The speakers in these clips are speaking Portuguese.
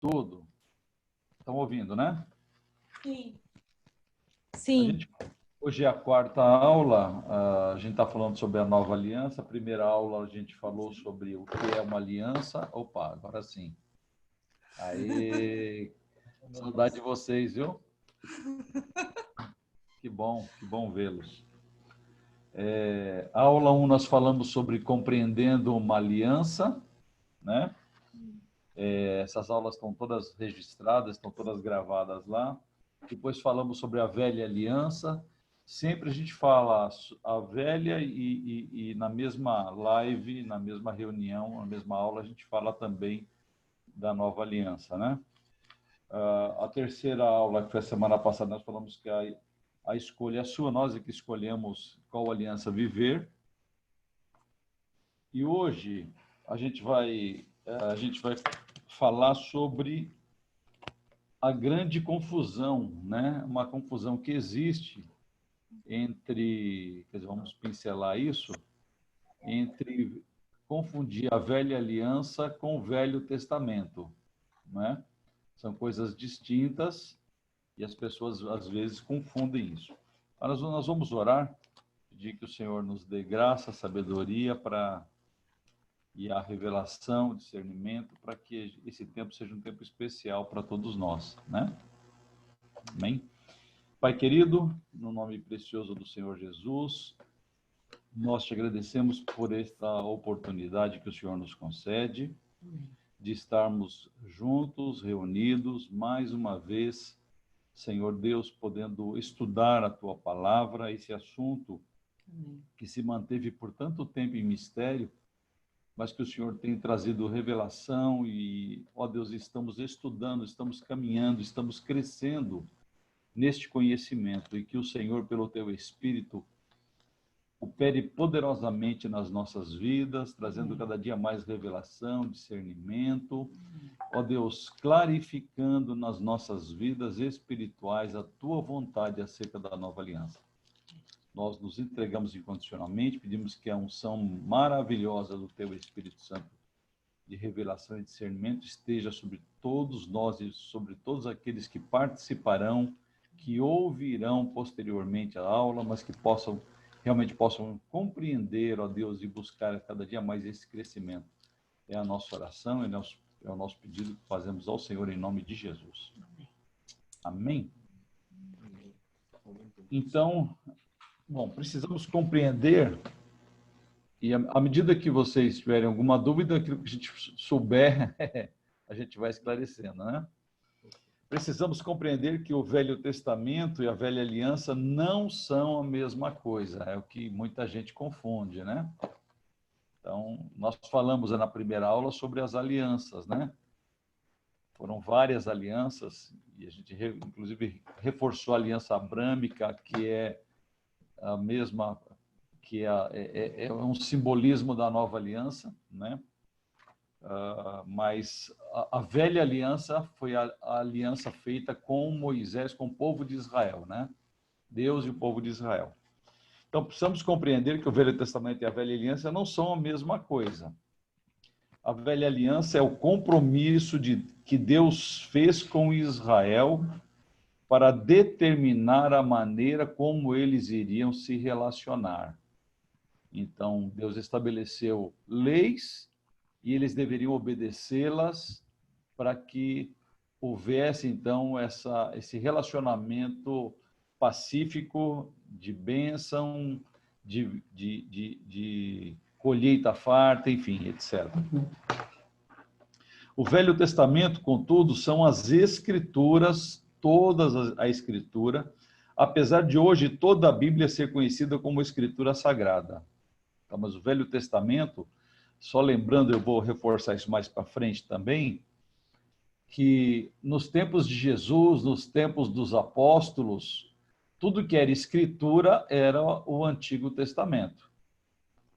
Tudo. Estão ouvindo, né? Sim. Sim. Hoje é a quarta aula, a gente está falando sobre a nova aliança. A primeira aula a gente falou sobre o que é uma aliança. Opa, agora sim. Aí, saudade de vocês, viu? Que bom vê-los. Aula 1 nós falamos sobre compreendendo uma aliança, né? Essas aulas estão todas registradas, estão todas gravadas lá. Depois falamos sobre a velha aliança. Sempre a gente fala a velha e na mesma live, na mesma reunião, na mesma aula, a gente fala também da nova aliança, né? A terceira aula, que foi a semana passada, nós falamos que a escolha é sua, nós é que escolhemos qual aliança viver. E hoje a gente vai falar sobre a grande confusão, né? Uma confusão que existe entre, quer dizer, vamos pincelar isso, entre confundir a velha aliança com o Velho Testamento, né? São coisas distintas e as pessoas às vezes confundem isso. Mas nós vamos orar, pedir que o Senhor nos dê graça, sabedoria e a revelação, o discernimento, para que esse tempo seja um tempo especial para todos nós, né? Amém? Pai querido, no nome precioso do Senhor Jesus, nós te agradecemos por esta oportunidade que o Senhor nos concede de estarmos juntos, reunidos, mais uma vez, Senhor Deus, podendo estudar a tua palavra, esse assunto que se manteve por tanto tempo em mistério, mas que o Senhor tem trazido revelação e, ó Deus, estamos estudando, estamos caminhando, estamos crescendo neste conhecimento e que o Senhor, pelo teu Espírito, opere poderosamente nas nossas vidas, trazendo cada dia mais revelação, discernimento, ó Deus, clarificando nas nossas vidas espirituais a tua vontade acerca da nova aliança. Nós nos entregamos incondicionalmente, pedimos que a unção maravilhosa do teu Espírito Santo de revelação e discernimento esteja sobre todos nós e sobre todos aqueles que participarão, que ouvirão posteriormente a aula, mas que realmente possam compreender, ó Deus, e buscar cada dia mais esse crescimento. É a nossa oração, é o nosso pedido que fazemos ao Senhor em nome de Jesus. Amém? Então, bom, precisamos compreender, e à medida que vocês tiverem alguma dúvida, aquilo que a gente souber, a gente vai esclarecendo, né? Precisamos compreender que o Velho Testamento e a Velha Aliança não são a mesma coisa, é o que muita gente confunde, né? Então, nós falamos na primeira aula sobre as alianças, né? Foram várias alianças, e a gente, inclusive, reforçou a aliança abrâmica, que é a mesma, que é um simbolismo da nova aliança, né? Mas a velha aliança foi a aliança feita com Moisés, com o povo de Israel, né? Deus e o povo de Israel. Então, precisamos compreender que o Velho Testamento e a velha aliança não são a mesma coisa. A velha aliança é o compromisso que Deus fez com Israel para determinar a maneira como eles iriam se relacionar. Então, Deus estabeleceu leis e eles deveriam obedecê-las para que houvesse, então, esse relacionamento pacífico, de bênção, de colheita farta, enfim, etc. O Velho Testamento, contudo, são as Escrituras, toda a Escritura, apesar de hoje toda a Bíblia ser conhecida como Escritura Sagrada. Então, mas o Velho Testamento, só lembrando, eu vou reforçar isso mais para frente também, que nos tempos de Jesus, nos tempos dos apóstolos, tudo que era Escritura era o Antigo Testamento.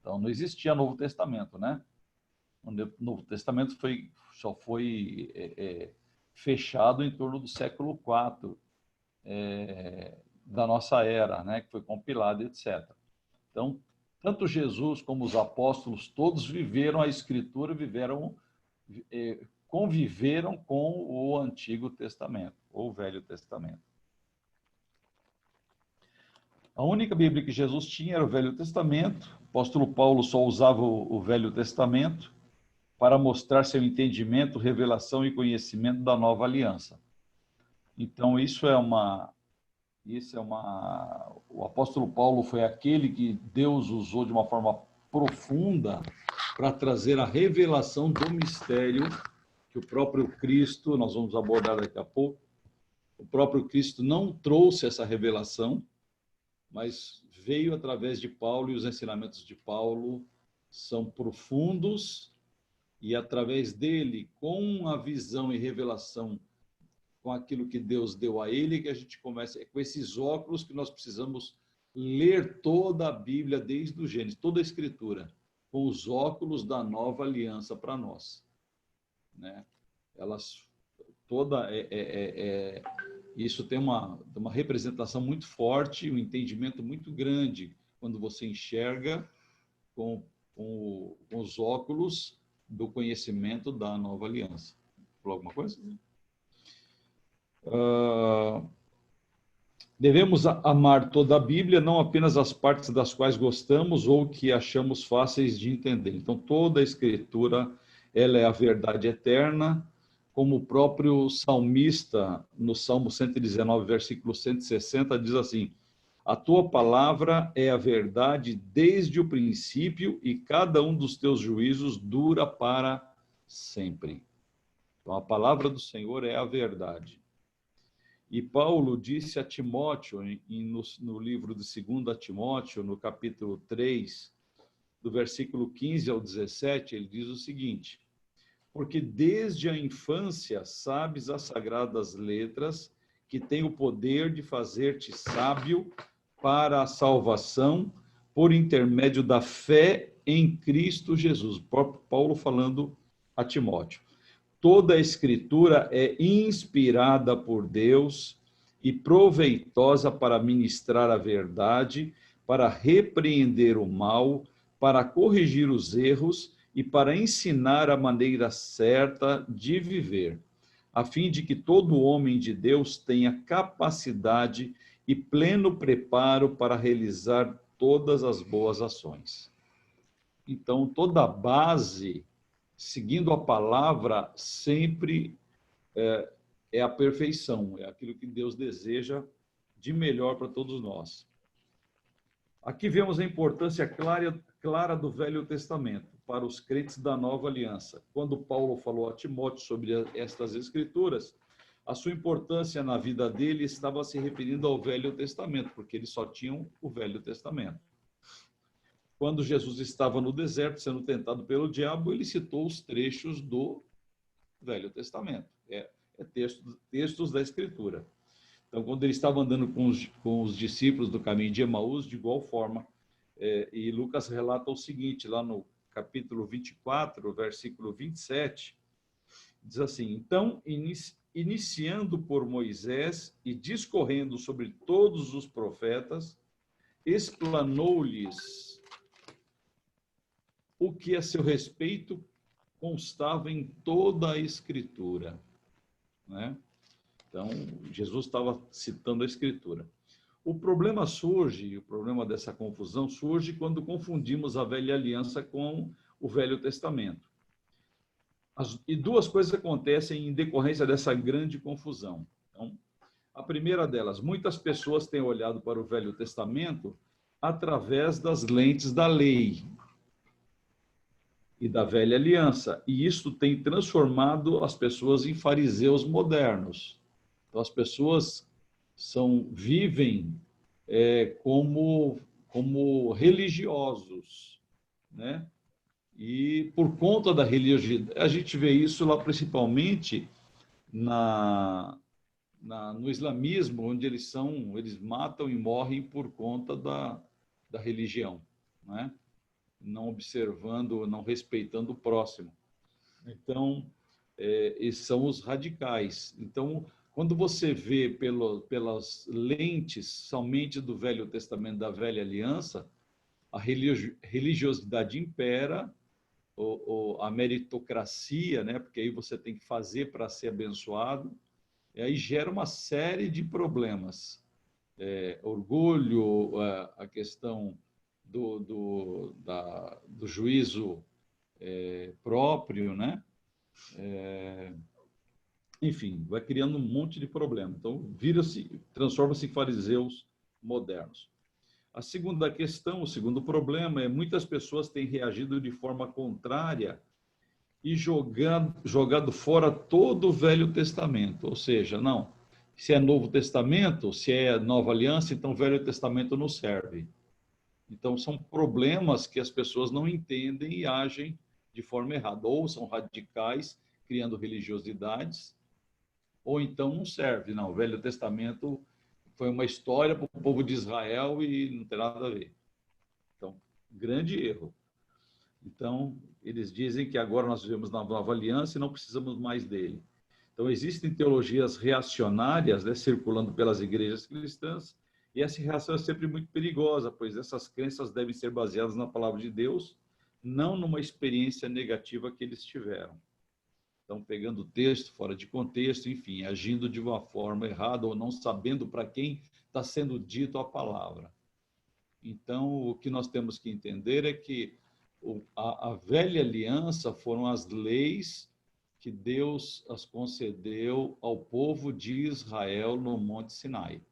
Então, não existia Novo Testamento, né? O Novo Testamento só foi fechado em torno do século IV da nossa era, né? Que foi compilado, etc. Então, tanto Jesus como os apóstolos, todos viveram a Escritura, viveram conviveram com o Antigo Testamento, ou o Velho Testamento. A única Bíblia que Jesus tinha era o Velho Testamento. O apóstolo Paulo só usava o Velho Testamento para mostrar seu entendimento, revelação e conhecimento da nova aliança. Então, o apóstolo Paulo foi aquele que Deus usou de uma forma profunda para trazer a revelação do mistério que o próprio Cristo, nós vamos abordar daqui a pouco, o próprio Cristo não trouxe essa revelação, mas veio através de Paulo, e os ensinamentos de Paulo são profundos, e através dele, com a visão e revelação, com aquilo que Deus deu a ele, que a gente começa, é com esses óculos que nós precisamos ler toda a Bíblia, desde o Gênesis, toda a Escritura, com os óculos da nova aliança para nós. Né? Isso tem uma representação muito forte, um entendimento muito grande, quando você enxerga com os óculos do conhecimento da nova aliança. Falou alguma coisa? Devemos amar toda a Bíblia, não apenas as partes das quais gostamos ou que achamos fáceis de entender. Então, toda a Escritura, ela é a verdade eterna, como o próprio salmista, no Salmo 119, versículo 160, diz assim: a tua palavra é a verdade desde o princípio e cada um dos teus juízos dura para sempre. Então, a palavra do Senhor é a verdade. E Paulo disse a Timóteo, no livro de 2 Timóteo, no capítulo 3, do versículo 15 ao 17, ele diz o seguinte: porque desde a infância sabes as sagradas letras, que têm o poder de fazer-te sábio para a salvação por intermédio da fé em Cristo Jesus. Paulo falando a Timóteo. Toda a Escritura é inspirada por Deus e proveitosa para ministrar a verdade, para repreender o mal, para corrigir os erros e para ensinar a maneira certa de viver, a fim de que todo homem de Deus tenha capacidade e pleno preparo para realizar todas as boas ações. Então, toda a base, seguindo a palavra, sempre é a perfeição, é aquilo que Deus deseja de melhor para todos nós. Aqui vemos a importância clara do Velho Testamento para os crentes da Nova Aliança. Quando Paulo falou a Timóteo sobre estas Escrituras, a sua importância na vida dele estava se referindo ao Velho Testamento, porque eles só tinham o Velho Testamento. Quando Jesus estava no deserto sendo tentado pelo diabo, ele citou os trechos do Velho Testamento, textos da Escritura. Então, quando ele estava andando com os discípulos do caminho de Emaús, de igual forma, e Lucas relata o seguinte, lá no capítulo 24, versículo 27, diz assim: então, iniciando por Moisés e discorrendo sobre todos os profetas, explanou-lhes o que a seu respeito constava em toda a Escritura. Né? Então, Jesus estava citando a Escritura. O problema dessa confusão surge quando confundimos a Velha Aliança com o Velho Testamento. E duas coisas acontecem em decorrência dessa grande confusão. Então, a primeira delas, muitas pessoas têm olhado para o Velho Testamento através das lentes da lei e da Velha Aliança, e isso tem transformado as pessoas em fariseus modernos. Então, as pessoas vivem como religiosos, né? E por conta da religiosidade, a gente vê isso lá principalmente no islamismo, onde eles matam e morrem por conta da religião, né? Não observando, não respeitando o próximo. Então, esses são os radicais. Então, quando você vê pelas lentes somente do Velho Testamento, da Velha Aliança, a religiosidade impera a meritocracia, né? Porque aí você tem que fazer para ser abençoado, e aí gera uma série de problemas. Orgulho, a questão do juízo próprio, né? Enfim, vai criando um monte de problema. Então, transforma-se em fariseus modernos. A segunda questão, o segundo problema é muitas pessoas têm reagido de forma contrária e jogado fora todo o Velho Testamento. Ou seja, não, se é Novo Testamento, se é Nova Aliança, então o Velho Testamento não serve. Então, são problemas que as pessoas não entendem e agem de forma errada. Ou são radicais, criando religiosidades, ou então não serve. Não, o Velho Testamento foi uma história para o povo de Israel e não tem nada a ver. Então, grande erro. Então, eles dizem que agora nós vivemos na Nova Aliança e não precisamos mais dele. Então, existem teologias reacionárias, né, circulando pelas igrejas cristãs, e essa reação é sempre muito perigosa, pois essas crenças devem ser baseadas na palavra de Deus, não numa experiência negativa que eles tiveram. Então, pegando o texto fora de contexto, enfim, agindo de uma forma errada ou não sabendo para quem está sendo dito a palavra. Então, o que nós temos que entender é que a velha aliança foram as leis que Deus as concedeu ao povo de Israel no Monte Sinai.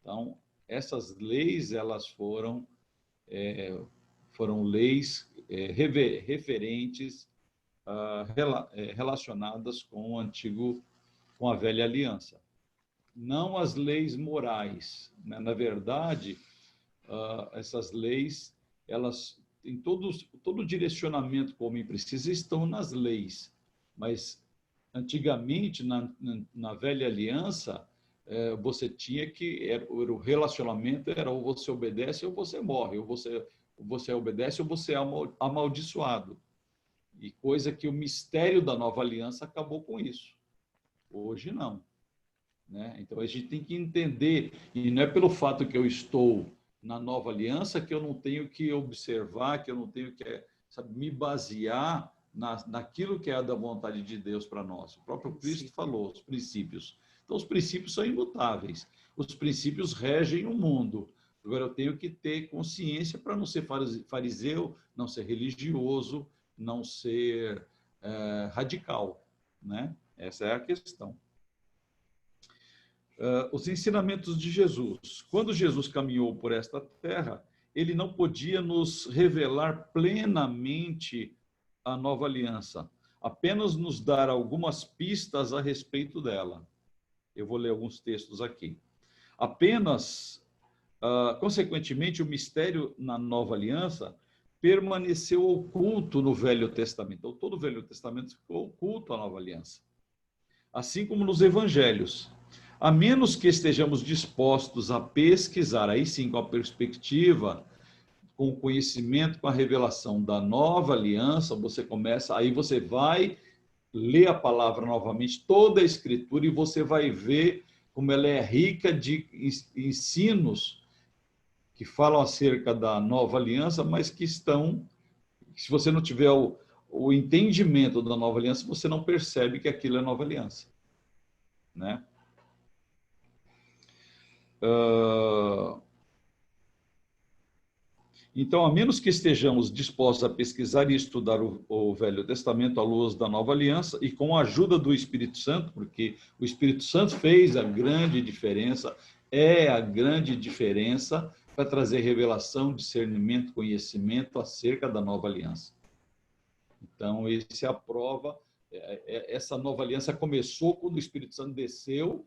Então, essas leis, elas foram leis referentes, relacionadas com com a velha aliança. Não as leis morais, né? Na verdade, essas leis, elas em todo o direcionamento que o homem precisa estão nas leis, mas antigamente, na velha aliança, você tinha que, o relacionamento era ou você obedece ou você morre, ou você obedece ou você é amaldiçoado. E coisa que o mistério da nova aliança acabou com isso. Hoje não, né? Então a gente tem que entender, e não é pelo fato que eu estou na nova aliança que eu não tenho que observar, que eu não tenho que, sabe, me basear naquilo que é da vontade de Deus para nós. O próprio Cristo falou, os princípios. Então, os princípios são imutáveis. Os princípios regem o mundo. Agora, eu tenho que ter consciência para não ser fariseu, não ser religioso, não ser radical, né? Essa é a questão. Os ensinamentos de Jesus. Quando Jesus caminhou por esta terra, ele não podia nos revelar plenamente a nova aliança, apenas nos dar algumas pistas a respeito dela. Eu vou ler alguns textos aqui. Consequentemente, o mistério na nova aliança permaneceu oculto no Velho Testamento. Então, todo o Velho Testamento ficou oculto à nova aliança. Assim como nos evangelhos. A menos que estejamos dispostos a pesquisar, aí sim, com a perspectiva, com o conhecimento, com a revelação da nova aliança, aí você vai ler a palavra novamente, toda a Escritura, e você vai ver como ela é rica de ensinos que falam acerca da nova aliança, mas se você não tiver o entendimento da nova aliança, você não percebe que aquilo é nova aliança, né? Então, a menos que estejamos dispostos a pesquisar e estudar o Velho Testamento à luz da Nova Aliança e com a ajuda do Espírito Santo, porque o Espírito Santo fez a grande diferença, é a grande diferença para trazer revelação, discernimento, conhecimento acerca da Nova Aliança. Então, essa é a prova. Essa Nova Aliança começou quando o Espírito Santo desceu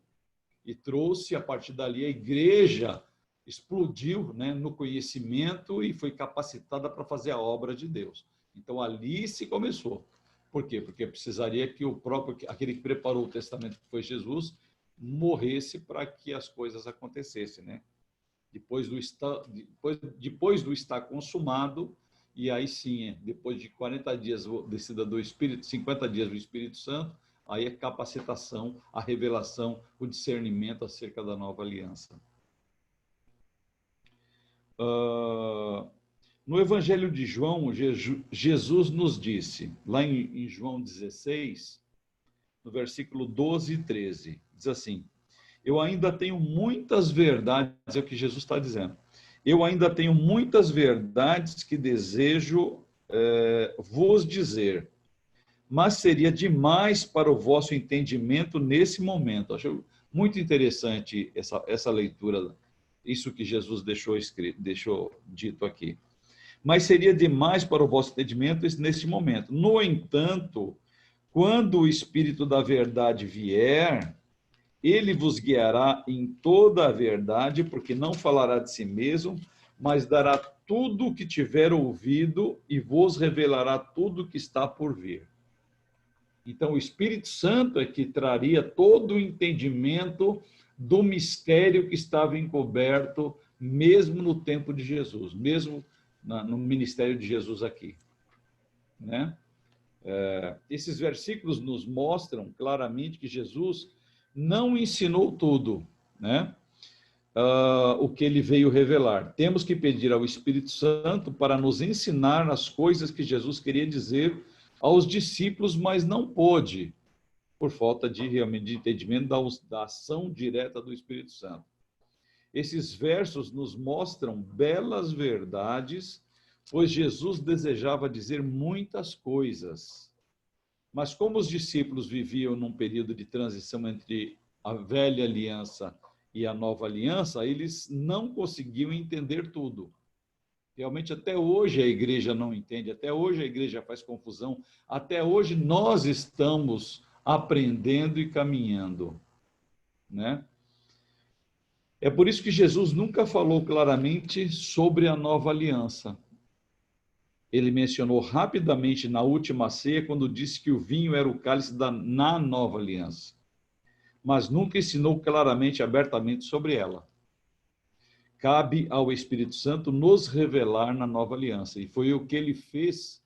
e trouxe, a partir dali, a igreja explodiu, né, no conhecimento e foi capacitada para fazer a obra de Deus. Então, ali se começou. Por quê? Porque precisaria que aquele que preparou o testamento, que foi Jesus, morresse para que as coisas acontecessem, né? Depois do estar consumado, e aí sim, depois de 40 dias descida do Espírito, 50 dias do Espírito Santo, aí a capacitação, a revelação, o discernimento acerca da nova aliança. No Evangelho de João, Jesus nos disse, lá em João 16, no versículo 12 e 13, diz assim: eu ainda tenho muitas verdades, é o que Jesus está dizendo, eu ainda tenho muitas verdades que desejo vos dizer, mas seria demais para o vosso entendimento nesse momento. Acho muito interessante essa leitura, isso que Jesus deixou dito aqui. Mas seria demais para o vosso entendimento nesse momento. No entanto, quando o Espírito da verdade vier, ele vos guiará em toda a verdade, porque não falará de si mesmo, mas dará tudo o que tiver ouvido e vos revelará tudo o que está por vir. Então, o Espírito Santo é que traria todo o entendimento do mistério que estava encoberto, mesmo no tempo de Jesus, mesmo no ministério de Jesus aqui, né? Esses versículos nos mostram claramente que Jesus não ensinou tudo, né? O que ele veio revelar. Temos que pedir ao Espírito Santo para nos ensinar as coisas que Jesus queria dizer aos discípulos, mas não pôde, por falta de realmente de entendimento da ação direta do Espírito Santo. Esses versos nos mostram belas verdades, pois Jesus desejava dizer muitas coisas. Mas como os discípulos viviam num período de transição entre a velha aliança e a nova aliança, eles não conseguiam entender tudo. Realmente, até hoje a igreja não entende, até hoje a igreja faz confusão, até hoje nós estamos aprendendo e caminhando, né? É por isso que Jesus nunca falou claramente sobre a nova aliança. Ele mencionou rapidamente na última ceia, quando disse que o vinho era o cálice na nova aliança, mas nunca ensinou claramente, abertamente sobre ela. Cabe ao Espírito Santo nos revelar na nova aliança, e foi o que ele fez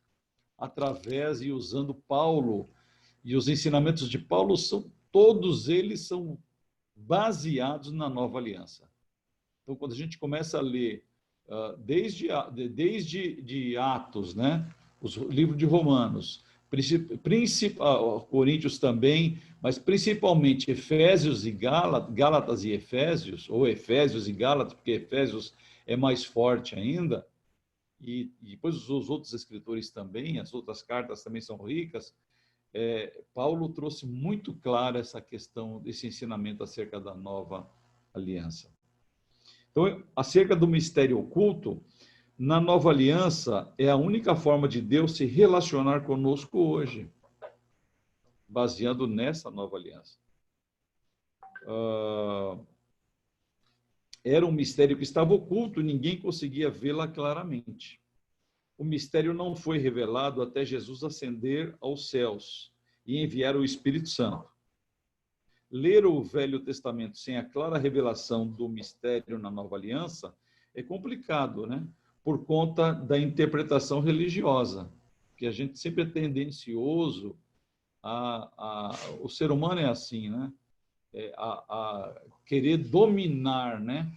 através e usando Paulo, e os ensinamentos de Paulo todos eles são baseados na nova aliança. Então, quando a gente começa a ler desde Atos, né, o livro de Romanos, Coríntios também, mas principalmente Efésios e Gálatas e Efésios, ou Efésios e Gálatas, porque Efésios é mais forte ainda, e depois os outros escritores também, as outras cartas também são ricas. Paulo trouxe muito clara essa questão, desse ensinamento acerca da nova aliança. Então, acerca do mistério oculto, na nova aliança é a única forma de Deus se relacionar conosco hoje, baseando nessa nova aliança. Era um mistério que estava oculto e ninguém conseguia vê-la claramente. O mistério não foi revelado até Jesus ascender aos céus e enviar o Espírito Santo. Ler o Velho Testamento sem a clara revelação do mistério na Nova Aliança é complicado, né? Por conta da interpretação religiosa, que a gente sempre é tendencioso o ser humano é assim, né? A querer dominar, né?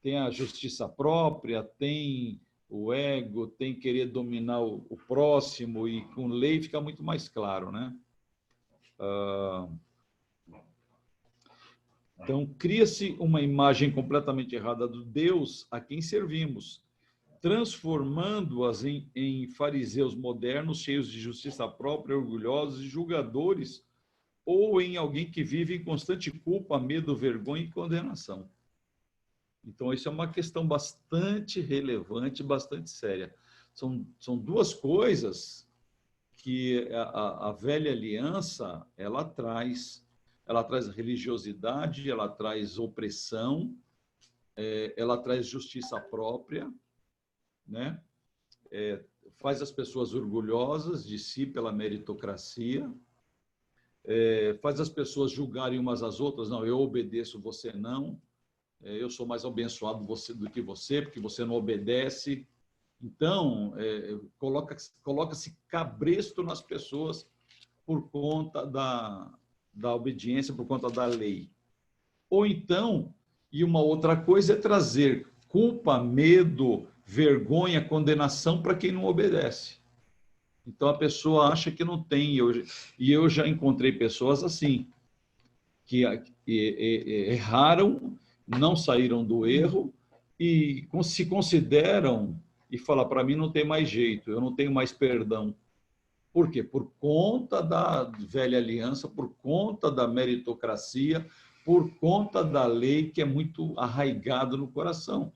Tem a justiça própria, tem o ego, tem querer dominar o próximo, e com lei fica muito mais claro, né? Então, cria-se uma imagem completamente errada do Deus a quem servimos, transformando-as em fariseus modernos, cheios de justiça própria, orgulhosos e julgadores, ou em alguém que vive em constante culpa, medo, vergonha e condenação. Então, isso é uma questão bastante relevante, bastante séria. São duas coisas que a velha aliança, ela traz religiosidade, ela traz opressão, ela traz justiça própria, né? Faz as pessoas orgulhosas de si pela meritocracia, faz as pessoas julgarem umas às outras. Não, eu obedeço, você não. Eu sou mais abençoado do que você, porque você não obedece. Então, coloca-se cabresto nas pessoas por conta da obediência, por conta da lei. Ou então, e uma outra coisa é trazer culpa, medo, vergonha, condenação para quem não obedece. Então, a pessoa acha que não tem. E eu já encontrei pessoas assim, que erraram, não saíram do erro e se consideram e falam, para mim não tem mais jeito, eu não tenho mais perdão. Por quê? Por conta da velha aliança, por conta da meritocracia, por conta da lei que é muito arraigada no coração.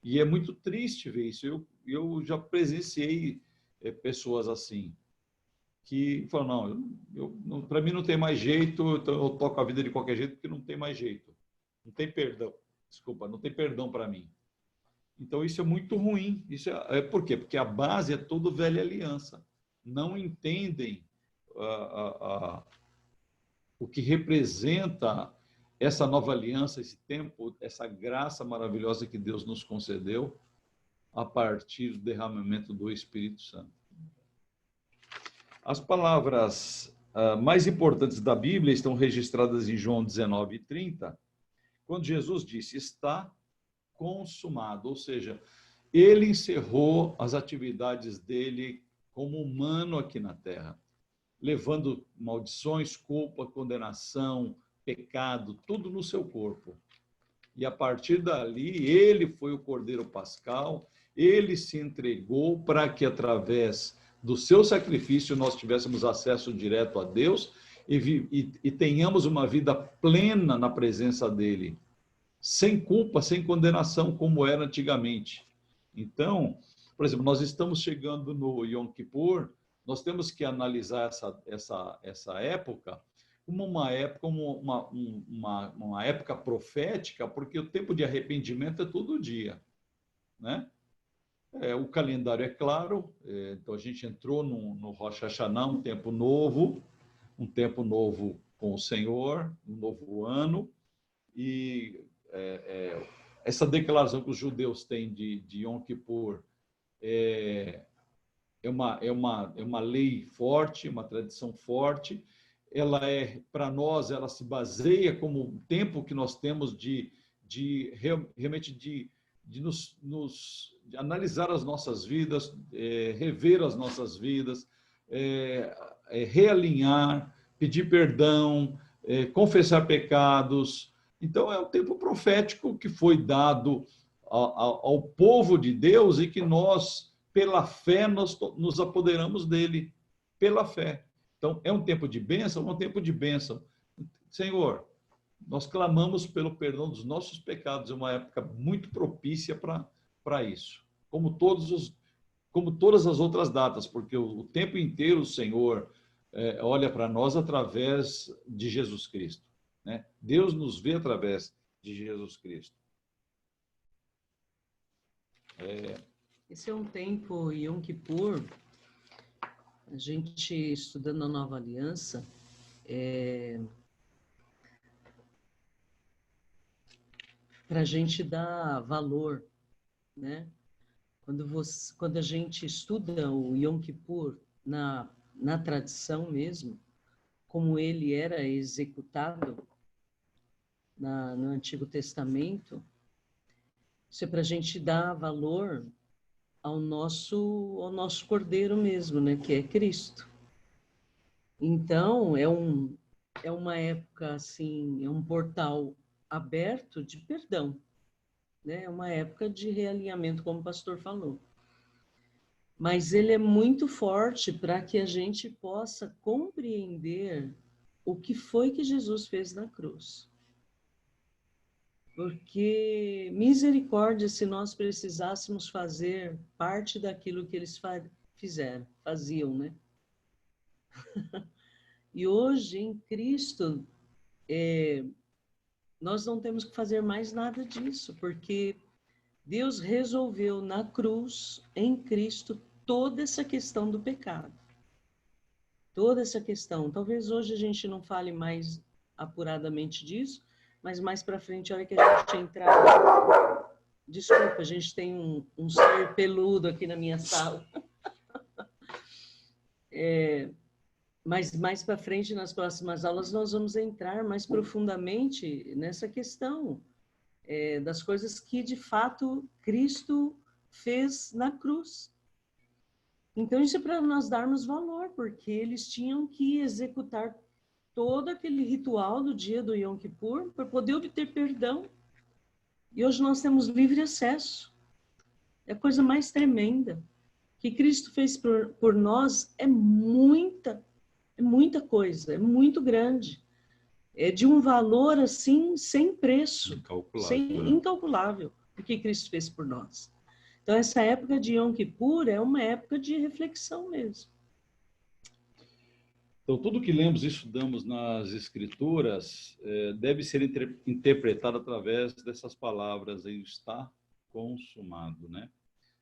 E é muito triste ver isso. Eu já presenciei pessoas assim, que falam, não, para mim não tem mais jeito, então eu toco a vida de qualquer jeito, porque não tem mais jeito. Não tem perdão. Desculpa, não tem perdão para mim. Então, isso é muito ruim. Por quê? Porque a base é toda velha aliança. Não entendem o que representa essa nova aliança, esse tempo, essa graça maravilhosa que Deus nos concedeu a partir do derramamento do Espírito Santo. As palavras mais importantes da Bíblia estão registradas em João 19:30, quando Jesus disse, está consumado, ou seja, ele encerrou as atividades dele como humano aqui na Terra, levando maldições, culpa, condenação, pecado, tudo no seu corpo. E a partir dali, ele foi o Cordeiro Pascal, ele se entregou para que através do seu sacrifício nós tivéssemos acesso direto a Deus e tenhamos uma vida plena na presença dele, sem culpa, sem condenação, como era antigamente. Então, por exemplo, nós estamos chegando no Yom Kippur, nós temos que analisar essa época como uma época profética, porque o tempo de arrependimento é todo dia, né? O calendário é claro, então a gente entrou no Rosh Hashanah, um tempo novo com o Senhor, um novo ano, e essa declaração que os judeus têm de Yom Kippur é uma lei forte, uma tradição forte. Ela para nós, ela se baseia como um tempo que nós temos realmente de analisar as nossas vidas, rever as nossas vidas, realinhar, pedir perdão, confessar pecados. Então, é o tempo profético que foi dado ao povo de Deus e que nós, pela fé, nós nos apoderamos dele, pela fé. Então, é um tempo de bênção, um tempo de bênção. Senhor, nós clamamos pelo perdão dos nossos pecados, é uma época muito propícia para isso. Como todas as outras datas, porque o tempo inteiro o Senhor olha para nós através de Jesus Cristo, né? Deus nos vê através de Jesus Cristo. Esse é um tempo, Yom Kippur, a gente estudando a Nova Aliança, para a gente dar valor, né? Quando a gente estuda o Yom Kippur na tradição mesmo, como ele era executado no Antigo Testamento, isso é para a gente dar valor ao nosso Cordeiro mesmo, né? Que é Cristo. Então, é uma época, assim, é um portal aberto de perdão, né? É uma época de realinhamento, como o pastor falou. Mas ele é muito forte para que a gente possa compreender o que foi que Jesus fez na cruz. Porque misericórdia se nós precisássemos fazer parte daquilo que eles faziam, né? E hoje, em Cristo, nós não temos que fazer mais nada disso, porque Deus resolveu na cruz, em Cristo, toda essa questão do pecado. Toda essa questão. Talvez hoje a gente não fale mais apuradamente disso, mas mais para frente, a hora que a gente entrar... Desculpa, a gente tem um ser peludo aqui na minha sala. Mas mais para frente, nas próximas aulas, nós vamos entrar mais profundamente nessa questão das coisas que, de fato, Cristo fez na cruz. Então, isso é para nós darmos valor, porque eles tinham que executar todo aquele ritual do dia do Yom Kippur para poder obter perdão. E hoje nós temos livre acesso. É a coisa mais tremenda. O que Cristo fez por nós é muita coisa, é muito grande. É de um valor, assim, sem preço, incalculável, o que Cristo fez por nós. Então, essa época de Yom Kippur é uma época de reflexão mesmo. Então, tudo que lemos e estudamos nas Escrituras deve ser interpretado através dessas palavras aí, está consumado, né?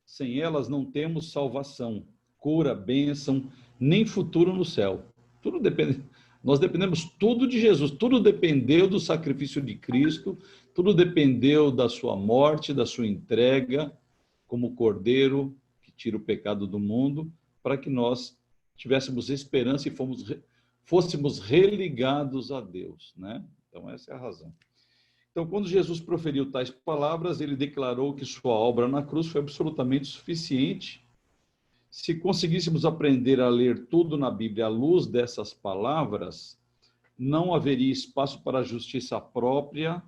Sem elas não temos salvação, cura, bênção, nem futuro no céu. Tudo depende, nós dependemos tudo de Jesus, tudo dependeu do sacrifício de Cristo, tudo dependeu da sua morte, da sua entrega como cordeiro que tira o pecado do mundo, para que nós tivéssemos esperança e fôssemos religados a Deus, né? Então, essa é a razão. Então, quando Jesus proferiu tais palavras, ele declarou que sua obra na cruz foi absolutamente suficiente. Se conseguíssemos aprender a ler tudo na Bíblia à luz dessas palavras, não haveria espaço para a justiça própria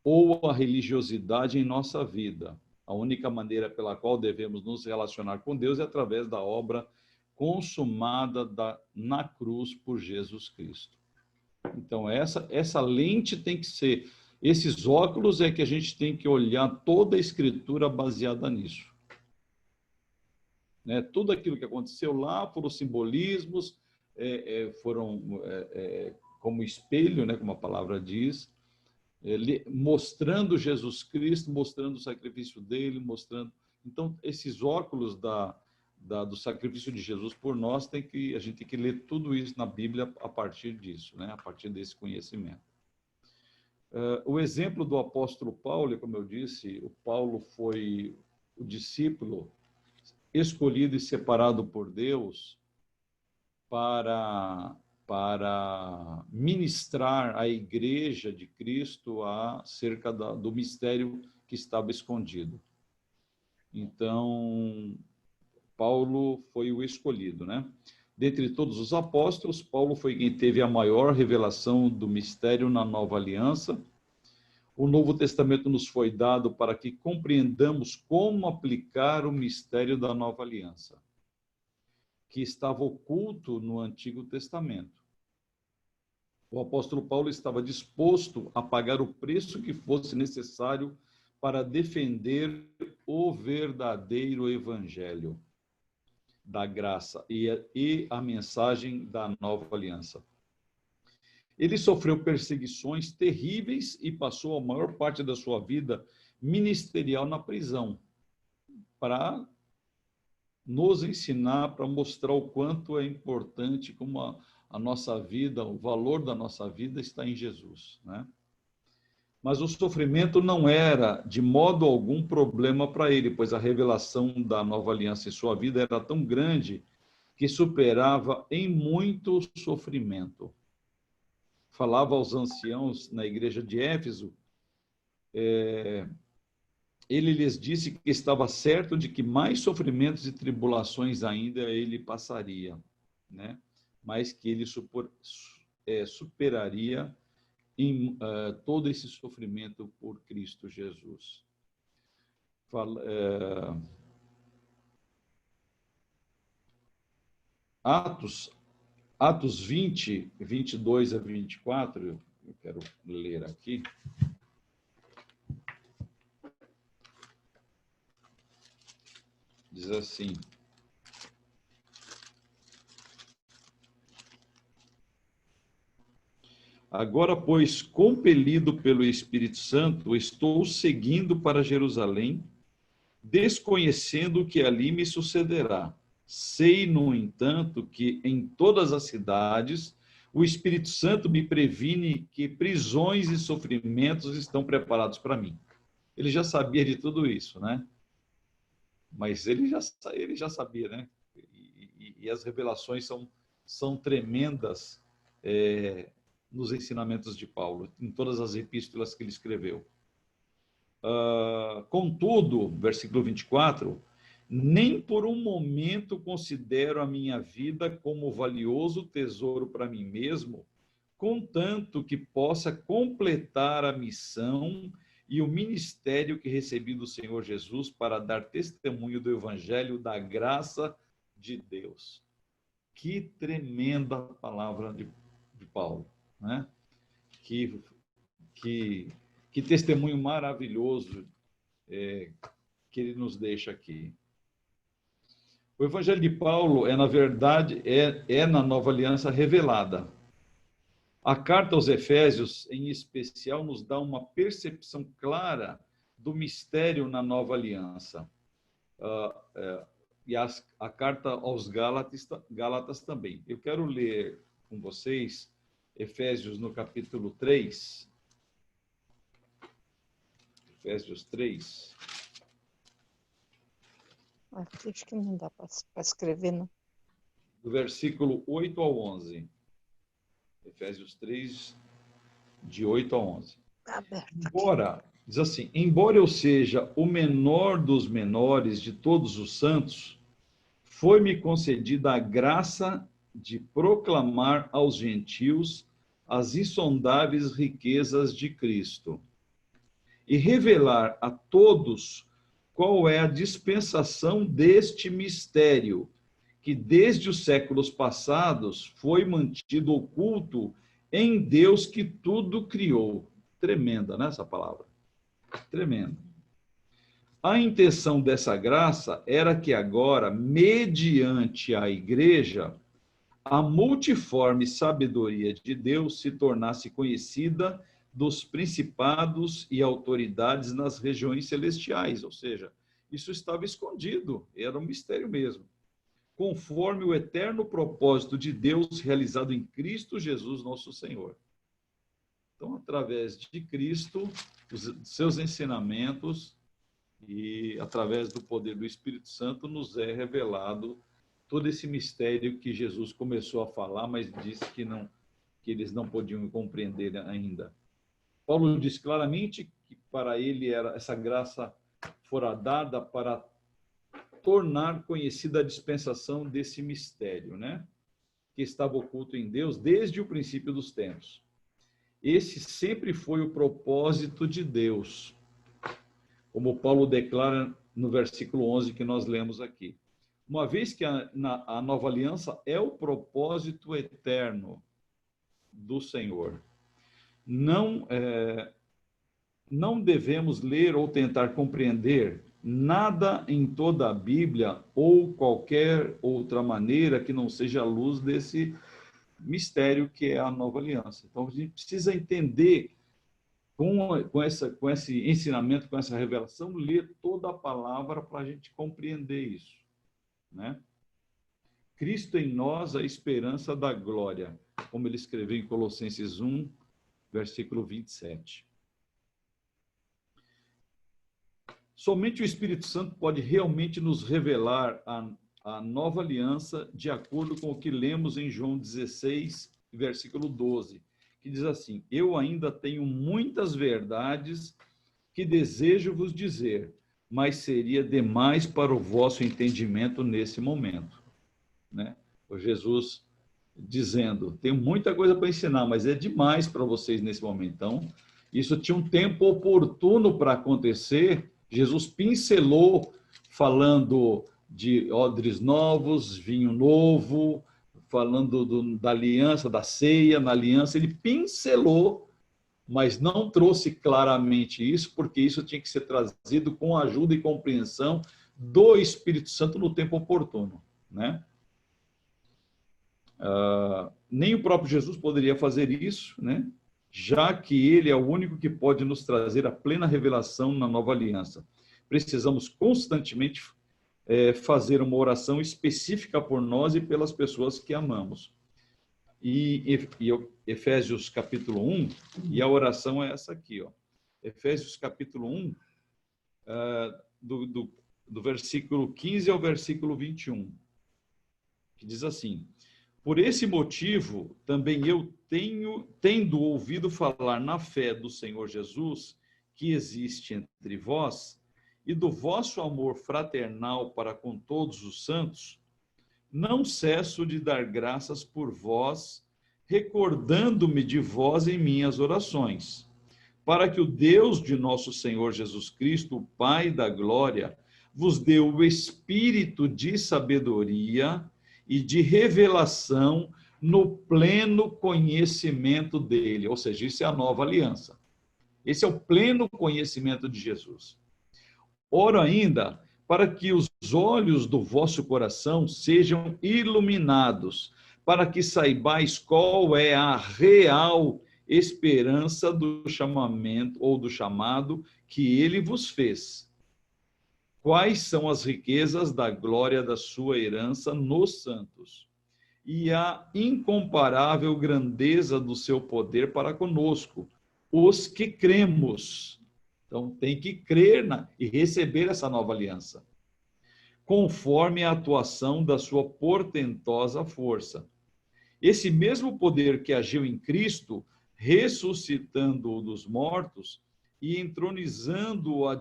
ou a religiosidade em nossa vida. A única maneira pela qual devemos nos relacionar com Deus é através da obra consumada na cruz por Jesus Cristo. Então, essa lente tem que ser, esses óculos é que a gente tem que olhar toda a Escritura baseada nisso. Né? Tudo aquilo que aconteceu lá foram simbolismos, foram como espelho, né, como a palavra diz, mostrando Jesus Cristo, mostrando o sacrifício dele, mostrando... Então, esses óculos do sacrifício de Jesus por nós, a gente tem que ler tudo isso na Bíblia a partir disso, né? A partir desse conhecimento. O exemplo do apóstolo Paulo, como eu disse, o Paulo foi o discípulo escolhido e separado por Deus para ministrar à igreja de Cristo acerca do mistério que estava escondido. Então, Paulo foi o escolhido, né? Dentre todos os apóstolos, Paulo foi quem teve a maior revelação do mistério na Nova Aliança. O Novo Testamento nos foi dado para que compreendamos como aplicar o mistério da Nova Aliança, que estava oculto no Antigo Testamento. O apóstolo Paulo estava disposto a pagar o preço que fosse necessário para defender o verdadeiro evangelho da graça e a mensagem da Nova Aliança. Ele sofreu perseguições terríveis e passou a maior parte da sua vida ministerial na prisão, para nos ensinar, para mostrar o quanto é importante, como a nossa vida, o valor da nossa vida está em Jesus, né? Mas o sofrimento não era de modo algum problema para ele, pois a revelação da nova aliança em sua vida era tão grande que superava em muito o sofrimento. Falava aos anciãos na igreja de Éfeso, ele lhes disse que estava certo de que mais sofrimentos e tribulações ainda ele passaria, né? Mas que ele superaria em todo esse sofrimento por Cristo Jesus. Atos 20, 22 a 24, eu quero ler aqui. Diz assim: agora, pois, compelido pelo Espírito Santo, estou seguindo para Jerusalém, desconhecendo o que ali me sucederá. Sei, no entanto, que em todas as cidades o Espírito Santo me previne que prisões e sofrimentos estão preparados para mim. Ele já sabia de tudo isso, né? Mas ele já sabia, né? E as revelações são tremendas nos ensinamentos de Paulo, em todas as epístolas que ele escreveu. Contudo, versículo 24, nem por um momento considero a minha vida como valioso tesouro para mim mesmo, contanto que possa completar a missão e o ministério que recebi do Senhor Jesus para dar testemunho do evangelho da graça de Deus. Que tremenda palavra de Paulo, né? Que testemunho maravilhoso que ele nos deixa aqui. O Evangelho de Paulo na verdade, na Nova Aliança revelada. A carta aos Efésios, em especial, nos dá uma percepção clara do mistério na Nova Aliança. E a carta aos Gálatas também. Eu quero ler com vocês Efésios no capítulo 3. Efésios 3. Acho que não dá para escrever, não. Do versículo 8 ao 11. Efésios 3, de 8 a 11. Diz assim, embora eu seja o menor dos menores de todos os santos, foi-me concedida a graça de proclamar aos gentios as insondáveis riquezas de Cristo e revelar a todos qual é a dispensação deste mistério, que desde os séculos passados foi mantido oculto em Deus que tudo criou. Tremenda, né, essa palavra? Tremenda. A intenção dessa graça era que agora, mediante a igreja, a multiforme sabedoria de Deus se tornasse conhecida dos principados e autoridades nas regiões celestiais, ou seja, isso estava escondido, era um mistério mesmo, conforme o eterno propósito de Deus realizado em Cristo Jesus, nosso Senhor. Então, através de Cristo, os seus ensinamentos e através do poder do Espírito Santo, nos é revelado todo esse mistério que Jesus começou a falar, mas disse que eles não podiam compreender ainda. Paulo diz claramente que para ele essa graça fora dada para tornar conhecida a dispensação desse mistério, né? Que estava oculto em Deus desde o princípio dos tempos. Esse sempre foi o propósito de Deus, como Paulo declara no versículo 11 que nós lemos aqui. Uma vez que a nova aliança é o propósito eterno do Senhor. Não devemos ler ou tentar compreender nada em toda a Bíblia ou qualquer outra maneira que não seja a luz desse mistério que é a nova aliança. Então, a gente precisa entender, com esse ensinamento, com essa revelação, ler toda a palavra para a gente compreender isso, né? Cristo em nós, a esperança da glória, como ele escreveu em Colossenses 1, versículo 27. Somente o Espírito Santo pode realmente nos revelar a nova aliança de acordo com o que lemos em João 16, versículo 12, que diz assim: eu ainda tenho muitas verdades que desejo vos dizer, mas seria demais para o vosso entendimento nesse momento. Né? O Jesus dizendo, tenho muita coisa para ensinar, mas é demais para vocês nesse momento. Então, isso tinha um tempo oportuno para acontecer. Jesus pincelou, falando de odres novos, vinho novo, falando da aliança, da ceia, na aliança, ele pincelou, mas não trouxe claramente isso, porque isso tinha que ser trazido com a ajuda e compreensão do Espírito Santo no tempo oportuno, né? Nem o próprio Jesus poderia fazer isso, né? Já que ele é o único que pode nos trazer a plena revelação na nova aliança. Precisamos constantemente fazer uma oração específica por nós e pelas pessoas que amamos. E Efésios capítulo 1, e a oração é essa aqui, ó. Efésios capítulo 1, do versículo 15 ao versículo 21, que diz assim: por esse motivo, também eu tendo ouvido falar na fé do Senhor Jesus que existe entre vós e do vosso amor fraternal para com todos os santos, não cesso de dar graças por vós, recordando-me de vós em minhas orações, para que o Deus de nosso Senhor Jesus Cristo, o Pai da glória, vos dê o espírito de sabedoria e de revelação no pleno conhecimento dele. Ou seja, isso é a nova aliança. Esse é o pleno conhecimento de Jesus. Oro ainda para que os olhos do vosso coração sejam iluminados, para que saibais qual é a real esperança do chamamento ou do chamado que ele vos fez. Quais são as riquezas da glória da sua herança nos santos e a incomparável grandeza do seu poder para conosco, os que cremos. Então, tem que crer e receber essa nova aliança, conforme a atuação da sua portentosa força. Esse mesmo poder que agiu em Cristo, ressuscitando-o dos mortos e entronizando-o à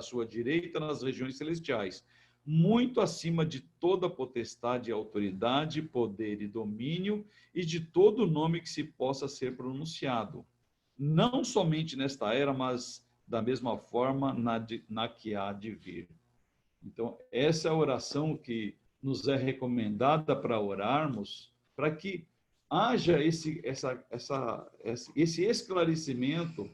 sua direita, nas regiões celestiais, muito acima de toda potestade, autoridade, poder e domínio, e de todo nome que se possa ser pronunciado, não somente nesta era, mas da mesma forma na que há de vir. Então, essa é a oração que nos é recomendada para orarmos, para que haja esse esclarecimento,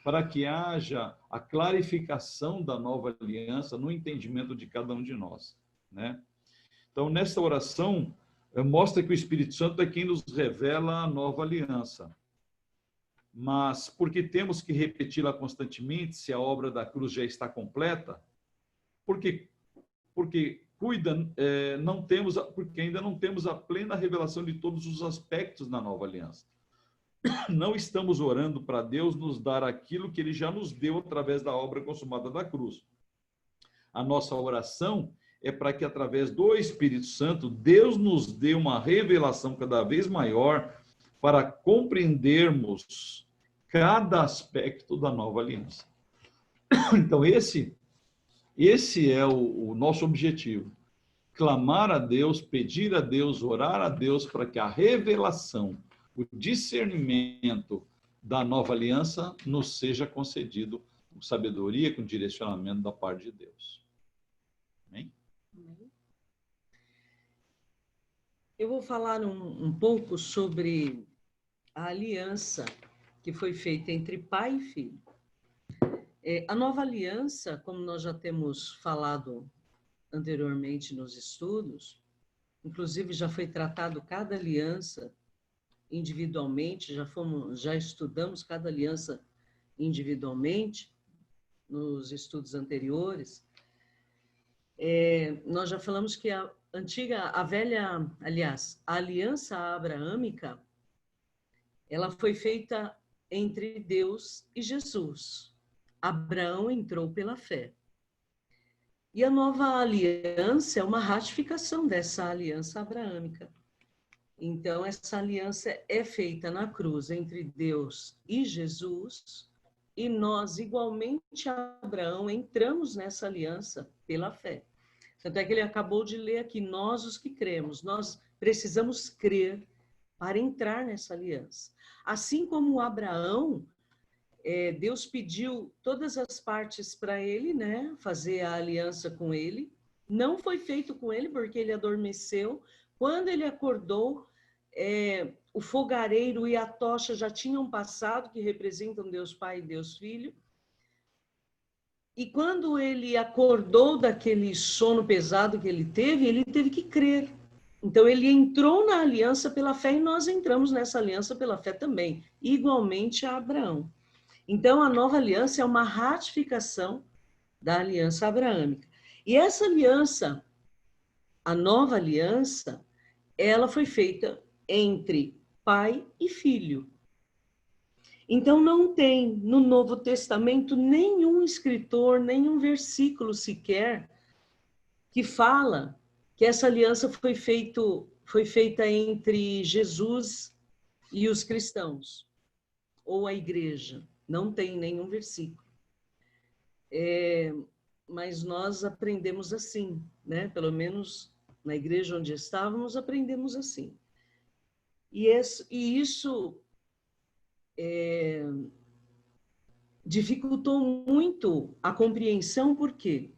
para que haja a clarificação da nova aliança no entendimento de cada um de nós, né? Então, nessa oração, mostra que o Espírito Santo é quem nos revela a nova aliança. Mas, porque temos que repeti-la constantemente, se a obra da cruz já está completa? Porque ainda não temos a plena revelação de todos os aspectos da nova aliança. Não estamos orando para Deus nos dar aquilo que ele já nos deu através da obra consumada da cruz. A nossa oração é para que, através do Espírito Santo, Deus nos dê uma revelação cada vez maior para compreendermos cada aspecto da nova aliança. Então, esse é o nosso objetivo. Clamar a Deus, pedir a Deus, orar a Deus para que a revelação, o discernimento da nova aliança nos seja concedido com sabedoria, com direcionamento da parte de Deus. Amém? Eu vou falar um pouco sobre a aliança que foi feita entre pai e filho. A nova aliança, como nós já temos falado anteriormente nos estudos, inclusive já foi tratado cada aliança individualmente, já estudamos cada aliança individualmente nos estudos anteriores. Nós já falamos que a aliança abraâmica, ela foi feita entre Deus e Jesus. Abraão entrou pela fé. E a nova aliança é uma ratificação dessa aliança abraâmica. Então, essa aliança é feita na cruz entre Deus e Jesus, e nós, igualmente a Abraão, entramos nessa aliança pela fé. Tanto é que ele acabou de ler aqui, nós os que cremos, nós precisamos crer para entrar nessa aliança. Assim como Abraão, Deus pediu todas as partes para ele, né, fazer a aliança com ele. Não foi feito com ele porque ele adormeceu. Quando ele acordou, o fogareiro e a tocha já tinham passado, que representam Deus Pai e Deus Filho. E quando ele acordou daquele sono pesado que ele teve que crer. Então, ele entrou na aliança pela fé e nós entramos nessa aliança pela fé também, igualmente a Abraão. Então, a nova aliança é uma ratificação da aliança abraâmica. E essa aliança, a nova aliança, ela foi feita entre pai e filho. Então, não tem no Novo Testamento nenhum escritor, nenhum versículo sequer que fala que essa aliança foi feita entre Jesus e os cristãos, ou a igreja. Não tem nenhum versículo. Mas nós aprendemos assim, né? Pelo menos na igreja onde estávamos, aprendemos assim. E isso dificultou muito a compreensão, porque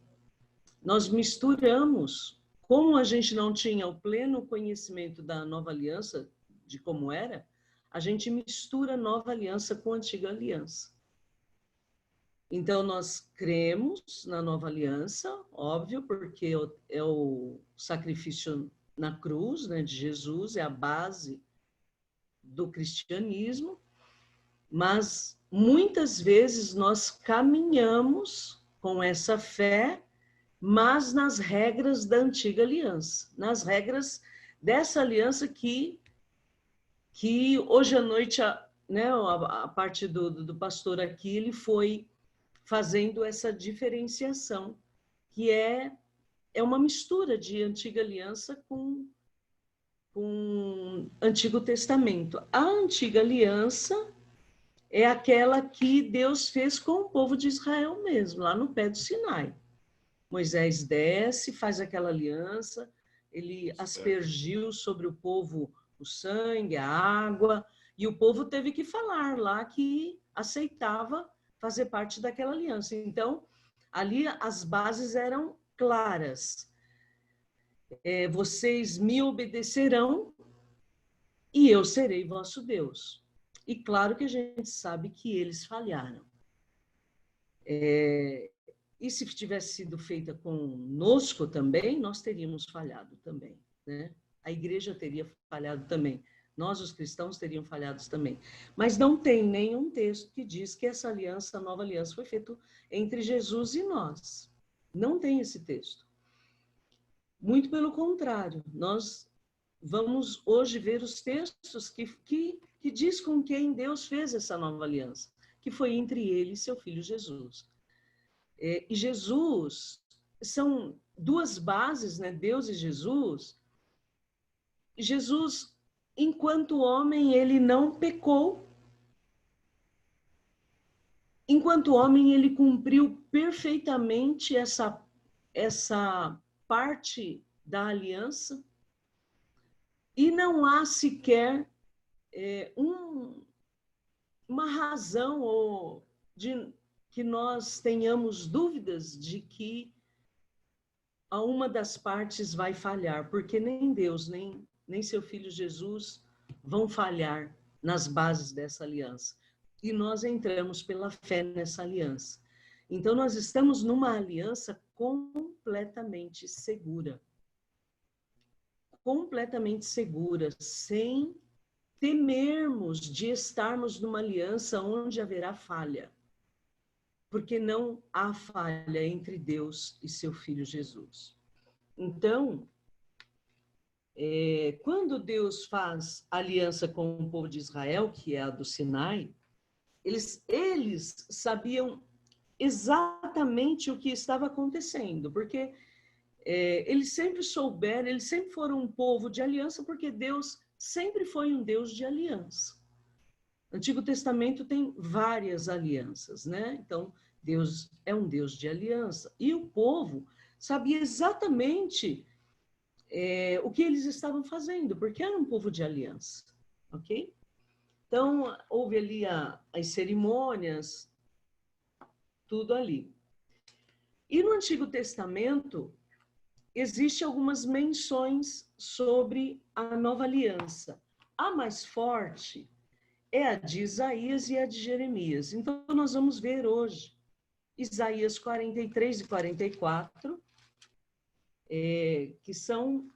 nós misturamos, como a gente não tinha o pleno conhecimento da nova aliança, de como era, a gente mistura a nova aliança com a antiga aliança. Então, nós cremos na nova aliança, óbvio, porque é o sacrifício na cruz, né, de Jesus, é a base do cristianismo, mas muitas vezes nós caminhamos com essa fé, mas nas regras da antiga aliança, nas regras dessa aliança que hoje à noite, né, a parte do pastor aqui, ele foi fazendo essa diferenciação, que é uma mistura de antiga aliança com Antigo Testamento. A antiga aliança é aquela que Deus fez com o povo de Israel mesmo, lá no pé do Sinai. Moisés desce, faz aquela aliança, ele aspergiu sobre o povo o sangue, a água, e o povo teve que falar lá que aceitava fazer parte daquela aliança. Então, ali as bases eram claras. Vocês me obedecerão e eu serei vosso Deus. E claro que a gente sabe que eles falharam. E se tivesse sido feita conosco também, nós teríamos falhado também, né? A igreja teria falhado também. Nós, os cristãos, teríamos falhado também. Mas não tem nenhum texto que diz que essa aliança, a nova aliança, foi feita entre Jesus e nós. Não tem esse texto. Muito pelo contrário, nós vamos hoje ver os textos que diz com quem Deus fez essa nova aliança, que foi entre ele e seu filho Jesus. E Jesus, são duas bases, né? Deus e Jesus. Jesus, enquanto homem, ele não pecou. Enquanto homem, ele cumpriu perfeitamente essa parte da aliança. E não há sequer uma razão ou de que nós tenhamos dúvidas de que a uma das partes vai falhar, porque nem Deus, nem seu filho Jesus vão falhar nas bases dessa aliança. E nós entramos pela fé nessa aliança. Então, nós estamos numa aliança completamente segura. Completamente segura, sem temermos de estarmos numa aliança onde haverá falha. Porque não há falha entre Deus e seu Filho Jesus. Então, quando Deus faz aliança com o povo de Israel, que é a do Sinai, eles sabiam exatamente o que estava acontecendo, porque eles sempre souberam, eles sempre foram um povo de aliança, porque Deus sempre foi um Deus de aliança. O Antigo Testamento tem várias alianças, né? Então, Deus é um Deus de aliança. E o povo sabia exatamente o que eles estavam fazendo, porque era um povo de aliança, ok? Então, houve ali as cerimônias, tudo ali. E no Antigo Testamento, existem algumas menções sobre a nova aliança. A mais forte é a de Isaías e a de Jeremias. Então, nós vamos ver hoje Isaías 43 e 44, que são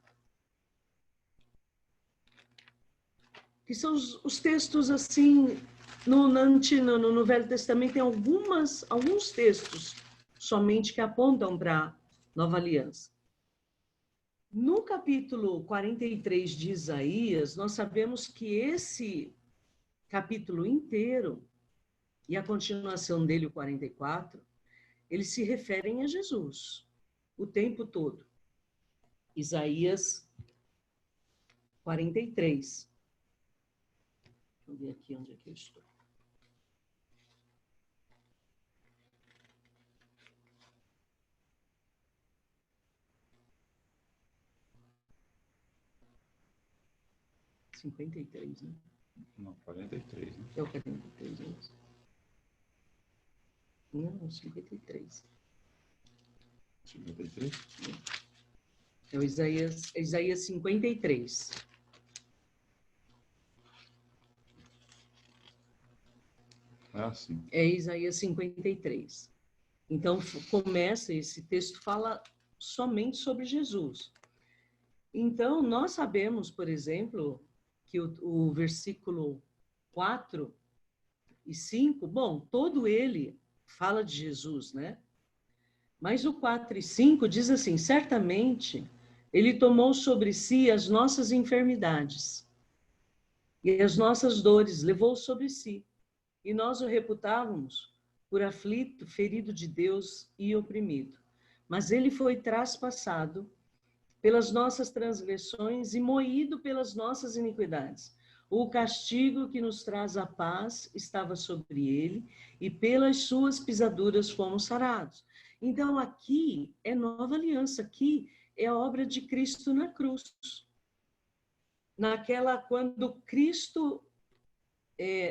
os textos, assim, no Velho Testamento tem alguns textos somente que apontam para a nova aliança. No capítulo 43 de Isaías, nós sabemos que esse capítulo inteiro, e a continuação dele, o 44, eles se referem a Jesus o tempo todo. Isaías 43. Deixa eu ver aqui onde é que eu estou. 53, né? Não, 43, né? É o 43, né? Não, 53. 53? É o Isaías 53. Ah, sim. É Isaías 53. Então, começa, esse texto fala somente sobre Jesus. Então, nós sabemos, por exemplo, que o versículo 4 e 5, bom, todo ele fala de Jesus, né? Mas o 4 e 5 diz assim: certamente ele tomou sobre si as nossas enfermidades e as nossas dores levou sobre si, e nós o reputávamos por aflito, ferido de Deus e oprimido. Mas ele foi traspassado pelas nossas transgressões e moído pelas nossas iniquidades. O castigo que nos traz a paz estava sobre ele, e pelas suas pisaduras fomos sarados. Então, aqui é nova aliança, aqui é a obra de Cristo na cruz. Quando Cristo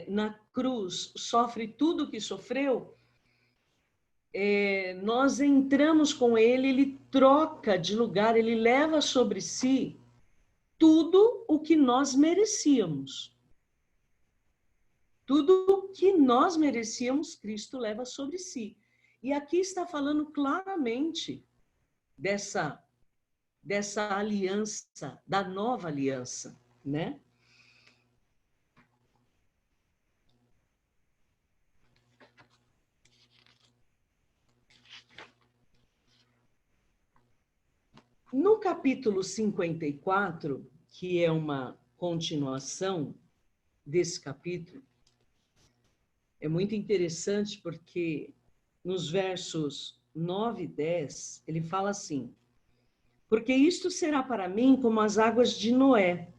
na cruz sofre tudo o que sofreu, nós entramos com ele, ele troca de lugar, ele leva sobre si tudo o que nós merecíamos. Tudo o que nós merecíamos, Cristo leva sobre si. E aqui está falando claramente dessa aliança, da nova aliança, né? No capítulo 54, que é uma continuação desse capítulo, é muito interessante porque nos versos 9 e 10, ele fala assim: porque isto será para mim como as águas de Noé.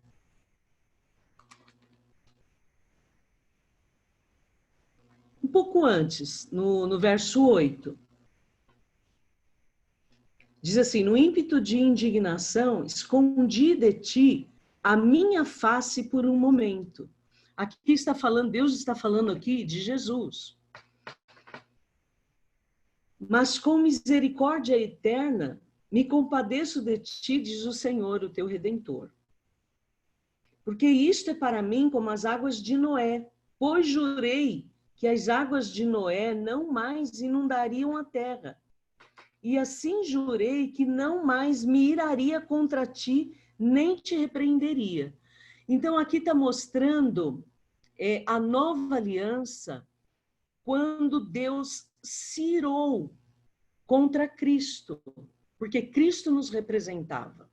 Um pouco antes, no verso 8, diz assim: no ímpeto de indignação, escondi de ti a minha face por um momento. Aqui está falando, Deus está falando aqui de Jesus. Mas com misericórdia eterna, me compadeço de ti, diz o Senhor, o teu Redentor. Porque isto é para mim como as águas de Noé, pois jurei que as águas de Noé não mais inundariam a terra. E assim jurei que não mais me iraria contra ti, nem te repreenderia. Então, aqui está mostrando a nova aliança, quando Deus se irou contra Cristo, porque Cristo nos representava.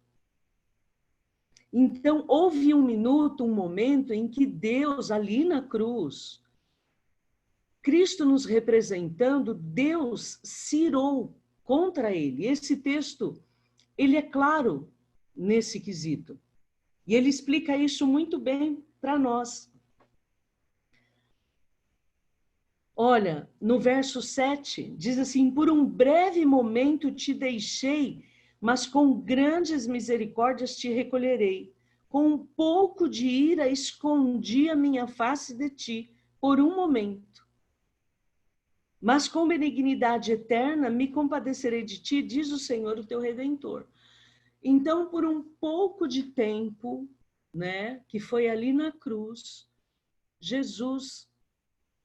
Então, houve um minuto, um momento em que Deus, ali na cruz, Cristo nos representando, Deus se irou contra ele. Esse texto, ele é claro nesse quesito. E ele explica isso muito bem para nós. Olha, no verso 7, diz assim: por um breve momento te deixei, mas com grandes misericórdias te recolherei. Com um pouco de ira escondi a minha face de ti, por um momento. Mas com benignidade eterna me compadecerei de ti, diz o Senhor, o teu Redentor. Então, por um pouco de tempo, né, que foi ali na cruz, Jesus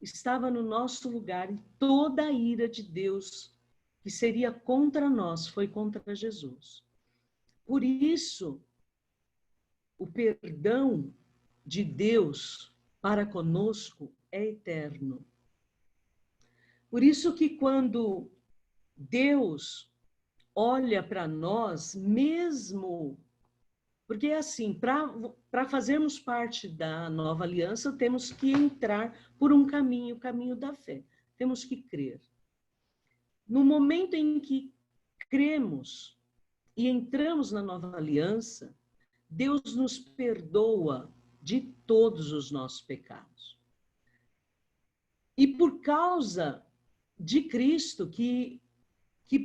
estava no nosso lugar e toda a ira de Deus que seria contra nós foi contra Jesus. Por isso, o perdão de Deus para conosco é eterno. Por isso que quando Deus olha para nós, mesmo... Porque é assim, para fazermos parte da nova aliança, temos que entrar por um caminho, o caminho da fé. Temos que crer. No momento em que cremos e entramos na nova aliança, Deus nos perdoa de todos os nossos pecados. E por causa de Cristo, que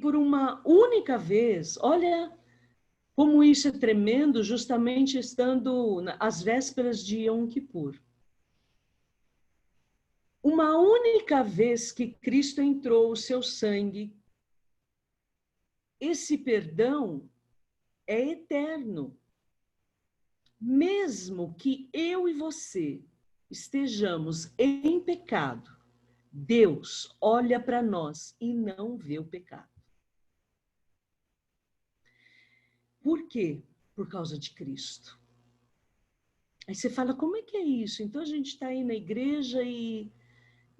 por uma única vez, olha Como isso é tremendo, justamente estando às vésperas de Yom Kippur. Uma única vez que Cristo entrou o seu sangue, esse perdão é eterno. Mesmo que eu e você estejamos em pecado, Deus olha para nós e não vê o pecado. Por quê? Por causa de Cristo. Aí você fala, como é que é isso? Então a gente está aí na igreja e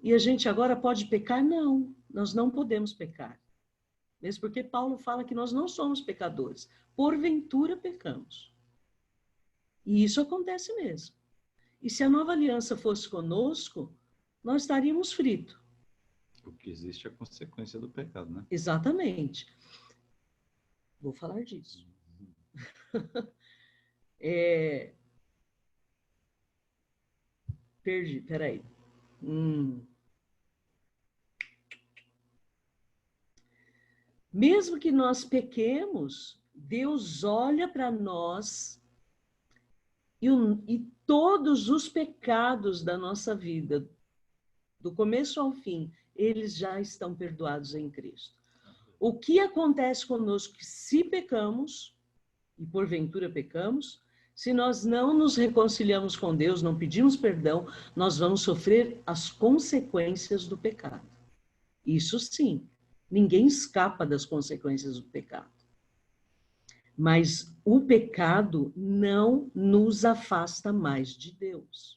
a gente agora pode pecar? Não, nós não podemos pecar. Mesmo porque Paulo fala que nós não somos pecadores. Porventura pecamos. E isso acontece mesmo. E se a nova aliança fosse conosco, nós estaríamos fritos. O que existe é a consequência do pecado, né? Exatamente. Vou falar disso. Perdi, peraí. Mesmo que nós pequemos, Deus olha para nós e todos os pecados da nossa vida, do começo ao fim, eles já estão perdoados em Cristo. O que acontece conosco se pecamos, e porventura pecamos, se nós não nos reconciliamos com Deus, não pedimos perdão, nós vamos sofrer as consequências do pecado. Isso sim, ninguém escapa das consequências do pecado. Mas o pecado não nos afasta mais de Deus.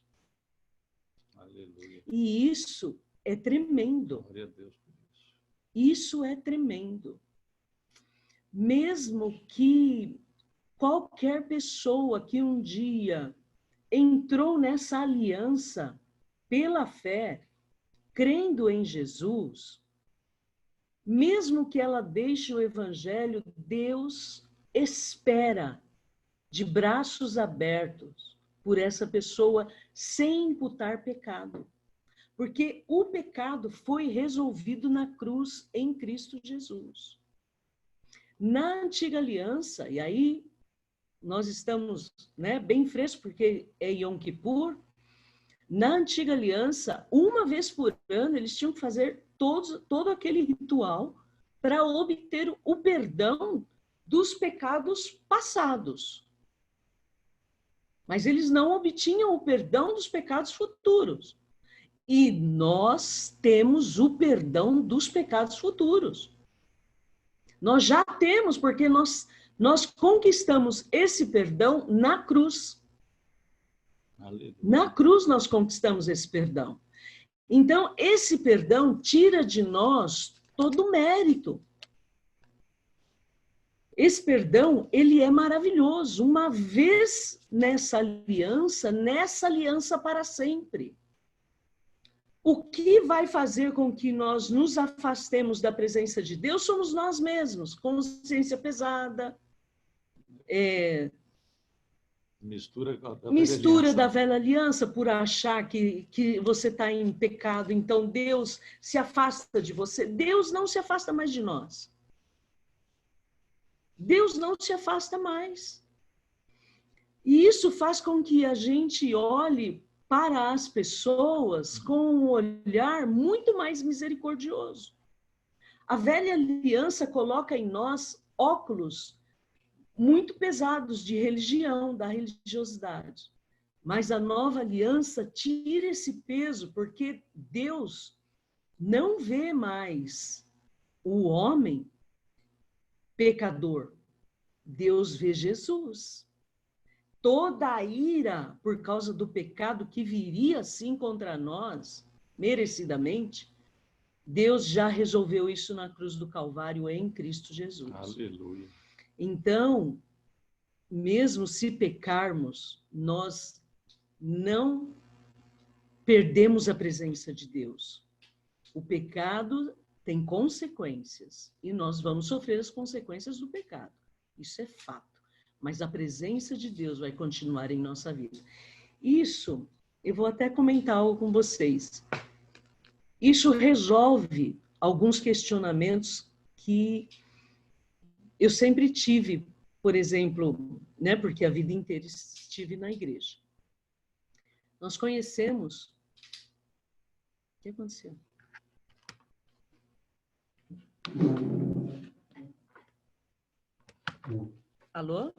Aleluia. E isso é tremendo. Glória a Deus por isso. Isso é tremendo. Mesmo que qualquer pessoa que um dia entrou nessa aliança pela fé, crendo em Jesus, mesmo que ela deixe o evangelho, Deus espera de braços abertos por essa pessoa sem imputar pecado. Porque o pecado foi resolvido na cruz em Cristo Jesus. Na antiga aliança, e aí nós estamos, né, bem frescos porque é Yom Kippur, na antiga aliança, uma vez por ano, eles tinham que fazer todo aquele ritual para obter o perdão dos pecados passados. Mas eles não obtinham o perdão dos pecados futuros. E nós temos o perdão dos pecados futuros. Nós já temos, porque nós conquistamos esse perdão na cruz. Aleluia. Na cruz nós conquistamos esse perdão. Então, esse perdão tira de nós todo o mérito. Esse perdão, ele é maravilhoso. Uma vez nessa aliança para sempre. O que vai fazer com que nós nos afastemos da presença de Deus somos nós mesmos, consciência pesada, mistura da velha aliança por achar que você está em pecado, então Deus se afasta de você. Deus não se afasta mais de nós. Deus não se afasta mais. E isso faz com que a gente olhe para as pessoas com um olhar muito mais misericordioso. A velha aliança coloca em nós óculos muito pesados de religião, da religiosidade. Mas a nova aliança tira esse peso, porque Deus não vê mais o homem pecador. Deus vê Jesus. Toda a ira por causa do pecado que viria assim contra nós, merecidamente, Deus já resolveu isso na cruz do Calvário em Cristo Jesus. Aleluia. Então, mesmo se pecarmos, nós não perdemos a presença de Deus. O pecado tem consequências e nós vamos sofrer as consequências do pecado. Isso é fato. Mas a presença de Deus vai continuar em nossa vida. Isso, eu vou até comentar algo com vocês. Isso resolve alguns questionamentos que eu sempre tive por exemplo, né, porque a vida inteira estive na igreja. Nós conhecemos... O que aconteceu? Alô?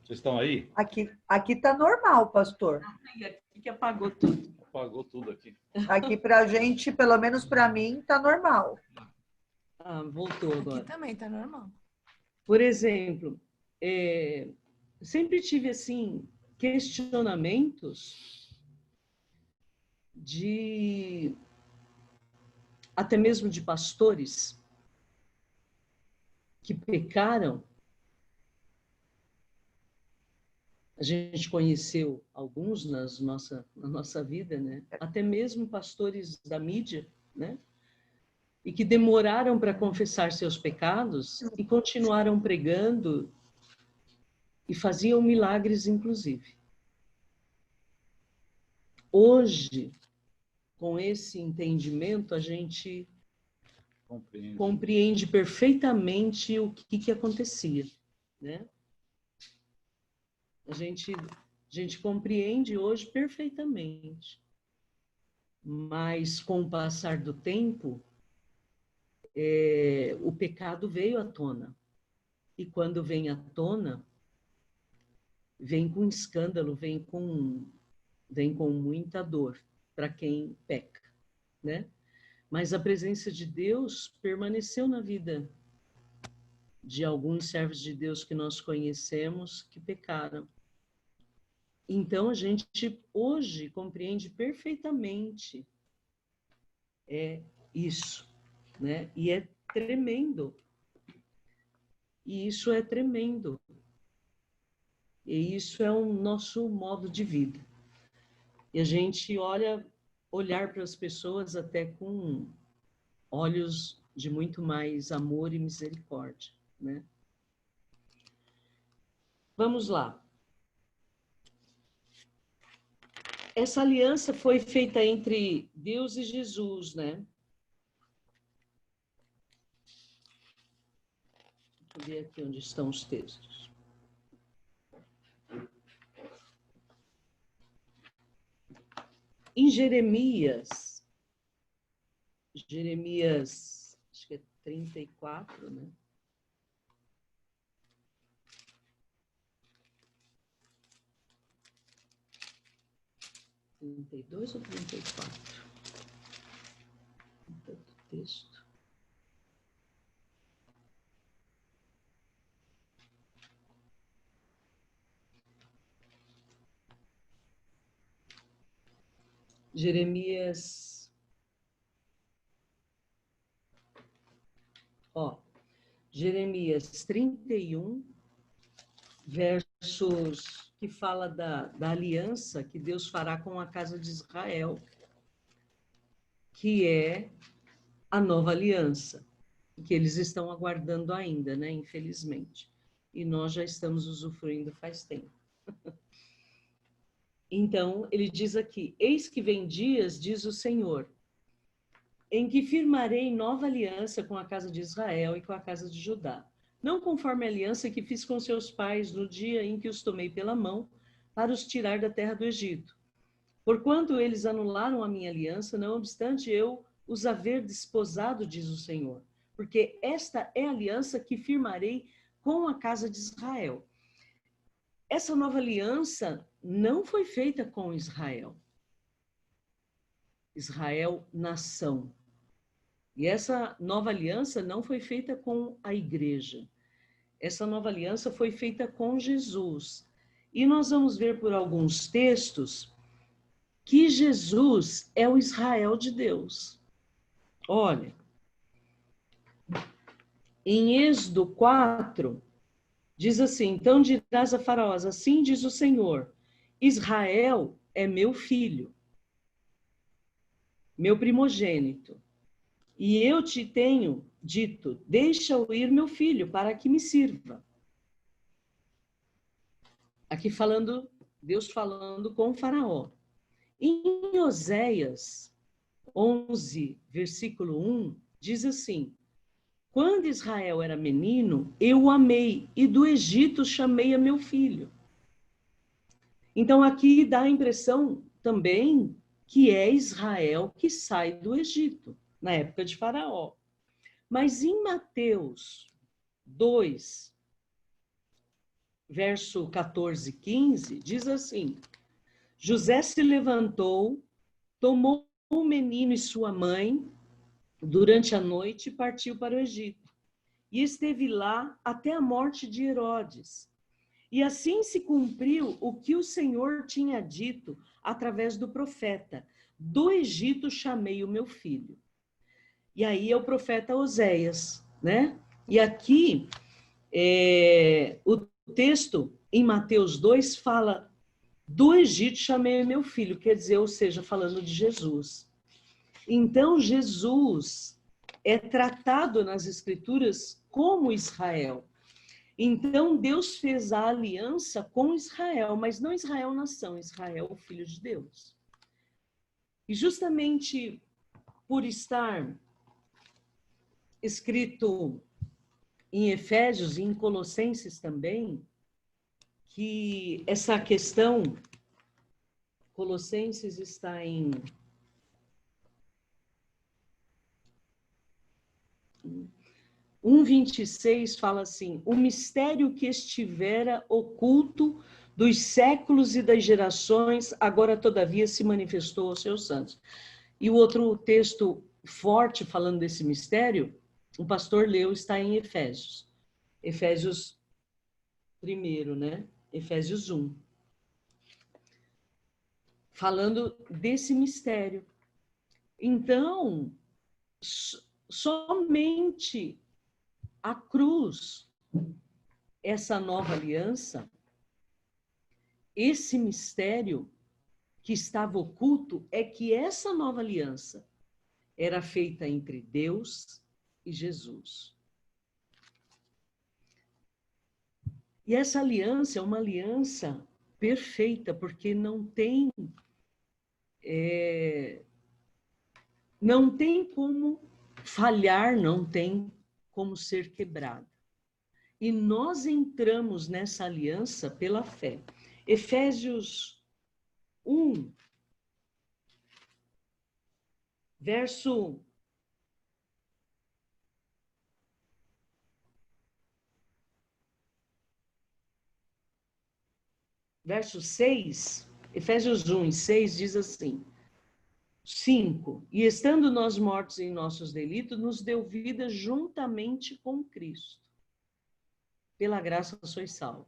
Vocês estão aí? Aqui tá normal, pastor. Ai, aqui que apagou tudo. Apagou tudo aqui. Aqui pra gente, pelo menos para mim, tá normal. Ah, voltou agora. Aqui também tá normal. Por exemplo, sempre tive assim questionamentos de até mesmo de pastores que pecaram. A gente conheceu alguns na nossa vida, né? Até mesmo pastores da mídia, né? E que demoraram para confessar seus pecados e continuaram pregando e faziam milagres, inclusive. Hoje, com esse entendimento, a gente compreende perfeitamente o que acontecia, né? A gente compreende hoje perfeitamente. Mas, com o passar do tempo, o pecado veio à tona. E quando vem à tona, vem com escândalo, vem com muita dor para quem peca, né? Mas a presença de Deus permaneceu na vida de alguns servos de Deus que nós conhecemos que pecaram. Então, a gente hoje compreende perfeitamente isso, né? E é tremendo. E isso é tremendo. E isso é o nosso modo de vida. E a gente olhar para as pessoas até com olhos de muito mais amor e misericórdia, né? Vamos lá. Essa aliança foi feita entre Deus e Jesus, né? Deixa eu ver aqui onde estão os textos. Em Jeremias, acho que é 34, né? (32 ou 34? Tanto texto. Jeremias, Jeremias 31, versos que fala da aliança que Deus fará com a casa de Israel, que é a nova aliança, que eles estão aguardando ainda, né? Infelizmente. E nós já estamos usufruindo faz tempo. Então, ele diz aqui: eis que vem dias, diz o Senhor, em que firmarei nova aliança com a casa de Israel e com a casa de Judá, não conforme a aliança que fiz com seus pais no dia em que os tomei pela mão para os tirar da terra do Egito. Porquanto eles anularam a minha aliança, não obstante eu os haver desposado, diz o Senhor, porque esta é a aliança que firmarei com a casa de Israel. Essa nova aliança não foi feita com Israel. Israel, nação. E essa nova aliança não foi feita com a igreja. Essa nova aliança foi feita com Jesus. E nós vamos ver por alguns textos que Jesus é o Israel de Deus. Olha, em Êxodo 4, diz assim: então dirás a Faraó, assim diz o Senhor, Israel é meu filho, meu primogênito. E eu te tenho dito, deixa-o ir, meu filho, para que me sirva. Aqui falando, Deus falando com o Faraó. Em Oséias 11, versículo 1, diz assim: quando Israel era menino, eu o amei, e do Egito chamei a meu filho. Então, aqui dá a impressão também que é Israel que sai do Egito, na época de Faraó. Mas em Mateus 2, verso 14 e 15, diz assim: José se levantou, tomou o menino e sua mãe durante a noite e partiu para o Egito. E esteve lá até a morte de Herodes. E assim se cumpriu o que o Senhor tinha dito através do profeta: do Egito chamei o meu filho. E aí é o profeta Oséias, né? E aqui, o texto em Mateus 2 fala: do Egito chamei o meu filho, quer dizer, ou seja, falando de Jesus. Então, Jesus é tratado nas Escrituras como Israel. Então, Deus fez a aliança com Israel, mas não Israel nação, Israel o filho de Deus. E justamente por estar escrito em Efésios e em Colossenses também, que essa questão, Colossenses está em 1:26, fala assim: o mistério que estivera oculto dos séculos e das gerações, agora todavia se manifestou aos seus santos. E o outro texto forte falando desse mistério, o pastor leu, está em Efésios. Efésios 1, né? Efésios 1. Falando desse mistério. Então, somente a cruz, essa nova aliança, esse mistério que estava oculto, é que essa nova aliança era feita entre Deus e Jesus. E essa aliança é uma aliança perfeita, porque não tem como falhar, não tem como ser quebrada. E nós entramos nessa aliança pela fé. Efésios 1, verso 6, Efésios 1:6 diz assim: 5. E estando nós mortos em nossos delitos, nos deu vida juntamente com Cristo. Pela graça sois salvos.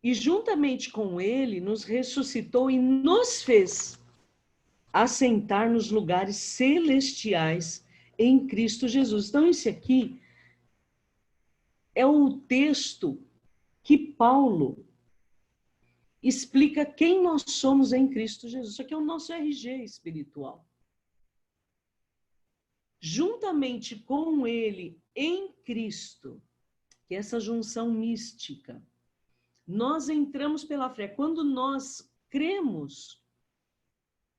E juntamente com ele nos ressuscitou e nos fez assentar nos lugares celestiais em Cristo Jesus. Então, esse aqui é o texto que Paulo explica quem nós somos em Cristo Jesus. Isso aqui é o nosso RG espiritual. Juntamente com ele em Cristo, que é essa junção mística, nós entramos pela fé. Quando nós cremos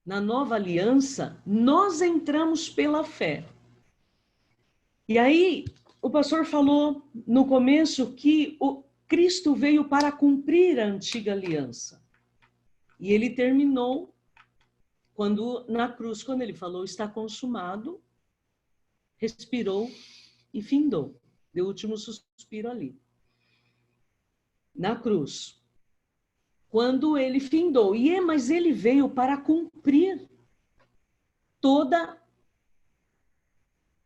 na nova aliança, nós entramos pela fé. E aí, o pastor falou no começo que o Cristo veio para cumprir a antiga aliança. E ele terminou na cruz, quando ele falou, está consumado, respirou e findou. Deu o último suspiro ali. Na cruz. Quando ele findou. Mas ele veio para cumprir toda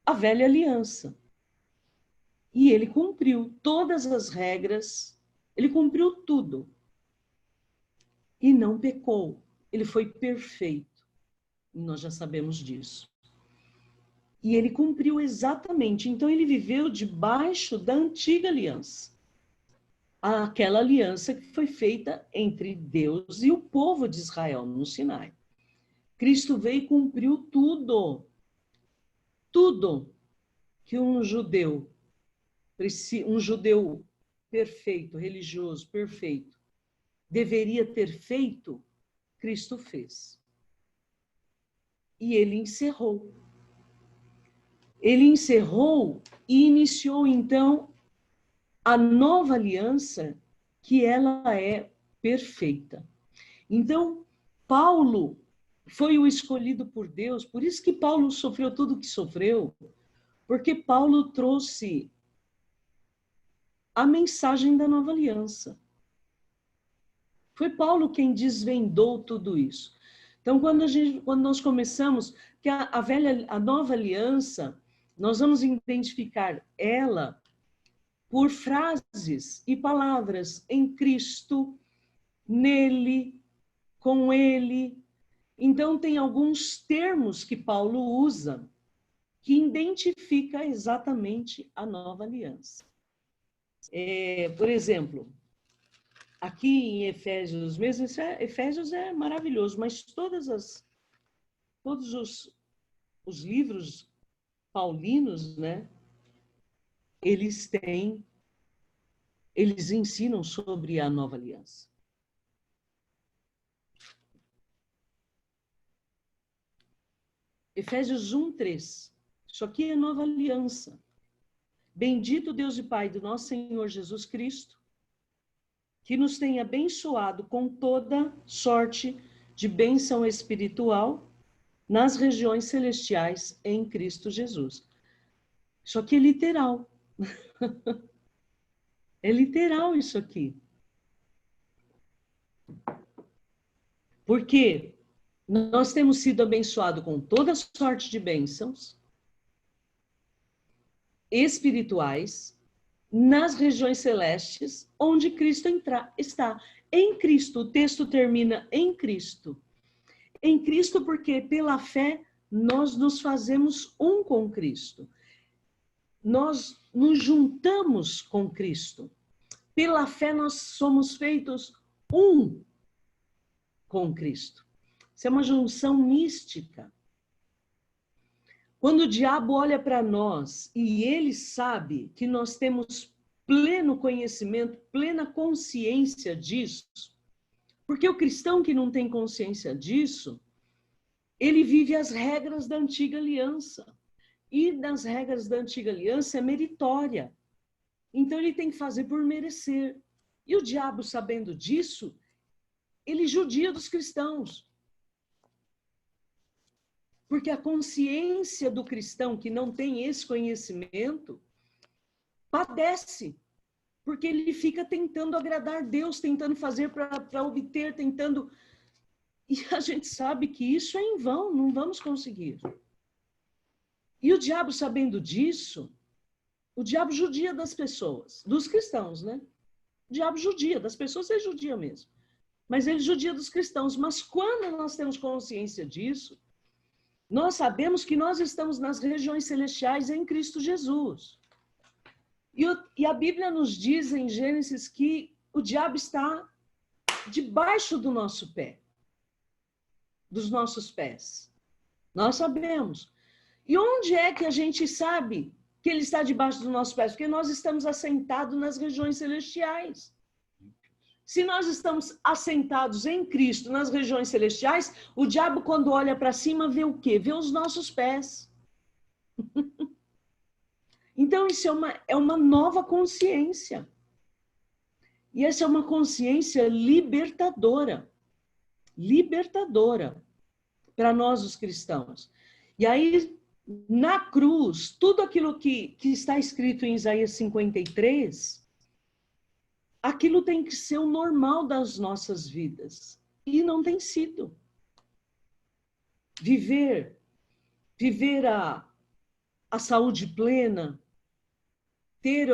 a velha aliança. E ele cumpriu todas as regras, ele cumpriu tudo. E não pecou. Ele foi perfeito. E nós já sabemos disso. E ele cumpriu exatamente. Então, ele viveu debaixo da antiga aliança. Aquela aliança que foi feita entre Deus e o povo de Israel no Sinai. Cristo veio e cumpriu tudo. Tudo que um judeu perfeito, religioso, perfeito, deveria ter feito, Cristo fez. E ele encerrou. ele encerrou e iniciou, então, a nova aliança, que ela é perfeita. Então, Paulo foi o escolhido por Deus, por isso que Paulo sofreu tudo o que sofreu, porque Paulo trouxe a mensagem da nova aliança. Foi Paulo quem desvendou tudo isso. Então, quando nós começamos, que a nova aliança, nós vamos identificar ela por frases e palavras em Cristo, nele, com ele. Então, tem alguns termos que Paulo usa que identifica exatamente a nova aliança. Por exemplo, aqui em Efésios mesmo, Efésios é maravilhoso, mas todos os livros paulinos, né, eles ensinam sobre a nova aliança. Efésios 1:3. Isso aqui é nova aliança. Bendito Deus e Pai do nosso Senhor Jesus Cristo, que nos tem abençoado com toda sorte de bênção espiritual nas regiões celestiais em Cristo Jesus. Isso aqui é literal. É literal isso aqui. Porque nós temos sido abençoados com toda sorte de bênçãos espirituais nas regiões celestes, onde Cristo está. Em Cristo, o texto termina em Cristo. Em Cristo, porque pela fé nós nos fazemos um com Cristo. Nós nos juntamos com Cristo. Pela fé nós somos feitos um com Cristo. Isso é uma junção mística. Quando o diabo olha para nós e ele sabe que nós temos pleno conhecimento, plena consciência disso, porque o cristão que não tem consciência disso, ele vive as regras da antiga aliança. E nas regras da antiga aliança é meritória. Então ele tem que fazer por merecer. E o diabo, sabendo disso, ele judia dos cristãos. Porque a consciência do cristão que não tem esse conhecimento padece. Porque ele fica tentando agradar Deus, tentando fazer para obter, tentando... E a gente sabe que isso é em vão, não vamos conseguir. E o diabo, sabendo disso, o diabo judia das pessoas, dos cristãos, né? O diabo judia, das pessoas ele judia mesmo. Mas ele judia dos cristãos. Mas quando nós temos consciência disso, nós sabemos que nós estamos nas regiões celestiais em Cristo Jesus. E a Bíblia nos diz em Gênesis que o diabo está debaixo do nosso pé, dos nossos pés. Nós sabemos. E onde é que a gente sabe que ele está debaixo dos nossos pés? Porque nós estamos assentados nas regiões celestiais. Se nós estamos assentados em Cristo nas regiões celestiais, o diabo, quando olha para cima, vê o quê? Vê os nossos pés. Então, isso é uma nova consciência. E essa é uma consciência libertadora. Libertadora para nós, os cristãos. E aí, na cruz, tudo aquilo que está escrito em Isaías 53... aquilo tem que ser o normal das nossas vidas. E não tem sido. Viver a saúde plena, ter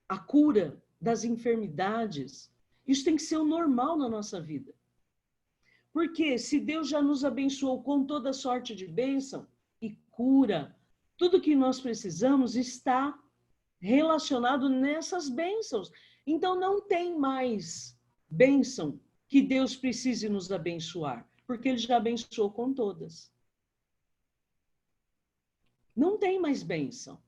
a cura das enfermidades, isso tem que ser o normal na nossa vida. Porque se Deus já nos abençoou com toda sorte de bênção e cura, tudo que nós precisamos está relacionado nessas bênçãos. Então, não tem mais bênção que Deus precise nos abençoar, porque Ele já abençoou com todas. Não tem mais bênção.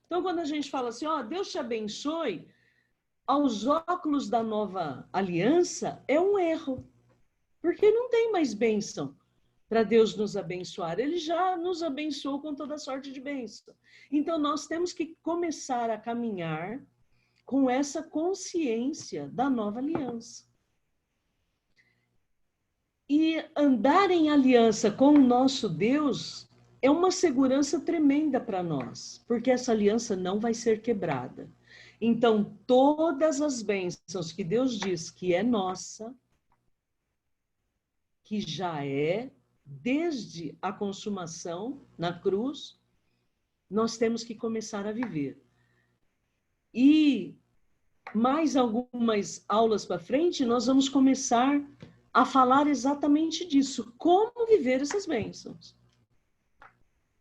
Então, quando a gente fala assim, ó, Deus te abençoe, aos óculos da nova aliança, é um erro, porque não tem mais bênção. para Deus nos abençoar. Ele já nos abençoou com toda sorte de bênção. Então, nós temos que começar a caminhar com essa consciência da nova aliança. E andar em aliança com o nosso Deus é uma segurança tremenda para nós, porque essa aliança não vai ser quebrada. Então, todas as bênçãos que Deus diz que é nossa, que já é, desde a consumação na cruz, nós temos que começar a viver. E mais algumas aulas para frente, nós vamos começar a falar exatamente disso. Como viver essas bênçãos.